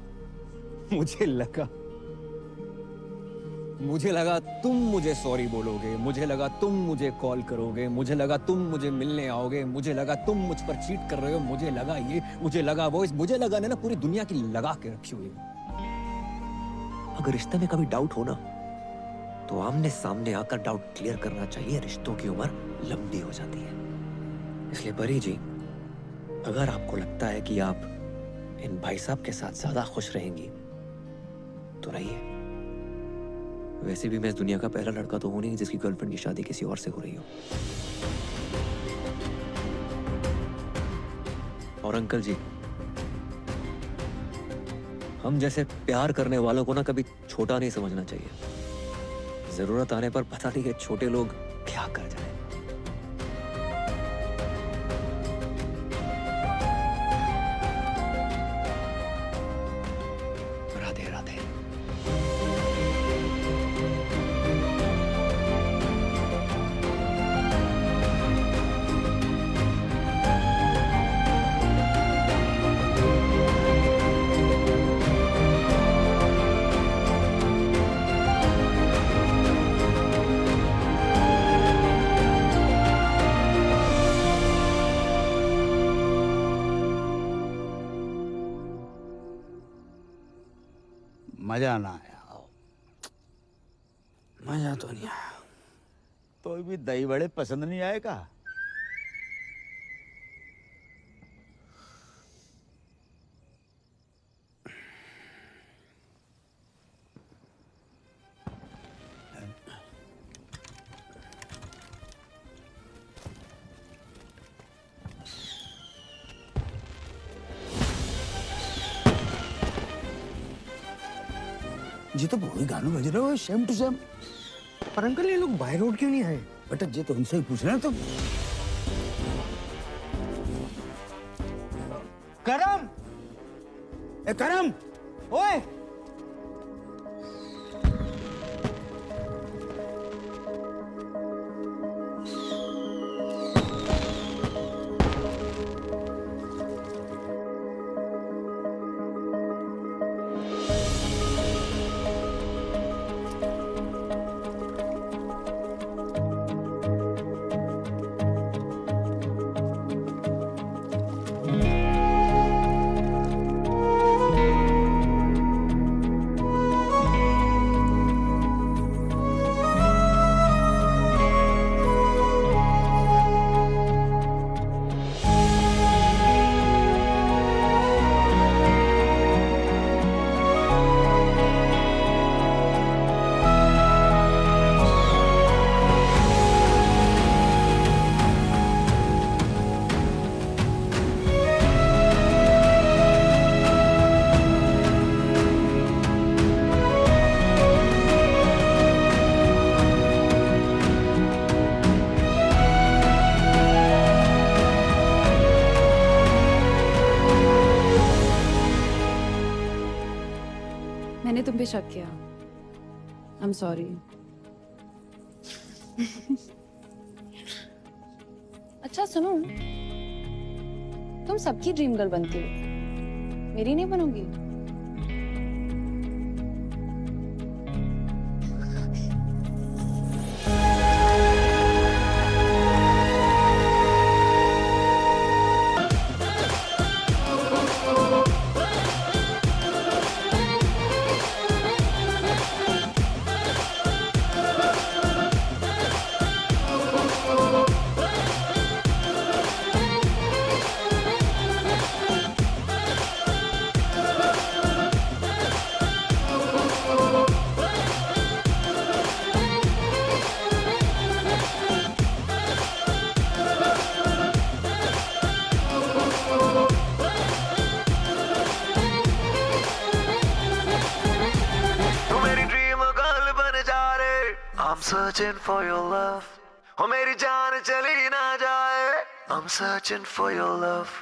तुम मुझे सॉरी बोलोगे, मुझे लगा तुम मुझे कॉल करोगे, मुझे लगा तुम मुझे मिलने आओगे, मुझे लगा तुम मुझ पर चीट कर रहे हो, मुझे लगा ये, मुझे लगा वो, मुझे लगा ना पूरी दुनिया की लगा के रखी हुई। अगर रिश्ते में कभी डाउट हो ना, तो आमने सामने आकर डाउट क्लियर करना चाहिए। रिश्तों की उम्र लंबी हो जाती है। इसलिए परी जी, अगर आपको लगता है कि आप इन भाई साहब के साथ ज्यादा खुश रहेंगी, तो रहिए। वैसे भी मैं इस दुनिया का पहला लड़का तो हूं नहीं जिसकी गर्लफ्रेंड की शादी किसी और से हो रही हो। और अंकल जी, हम जैसे प्यार करने वालों को ना कभी छोटा नहीं समझना चाहिए। जरूरत आने पर पता नहीं है छोटे लोग क्या कर जाए। राधे राधे। मजा ना आया। मजा तो नहीं आया। तो भी दही बड़े पसंद नहीं आए का? जी तो वही गाना बज रहा है सेम टू सेम। पर अंकल ये लोग बाय रोड क्यों नहीं आए? बेटा जी तो उनसे ही पूछ रहे हैं तुम। करम, ए करम, ओए मैंने तुम पे शक किया। I am sorry. अच्छा सुनो, तुम सबकी ड्रीम गर्ल बनती हो, मेरी नहीं बनोगी? I'm searching for your love. Oh, मेरी जान चली ना जाए. I'm searching for your love.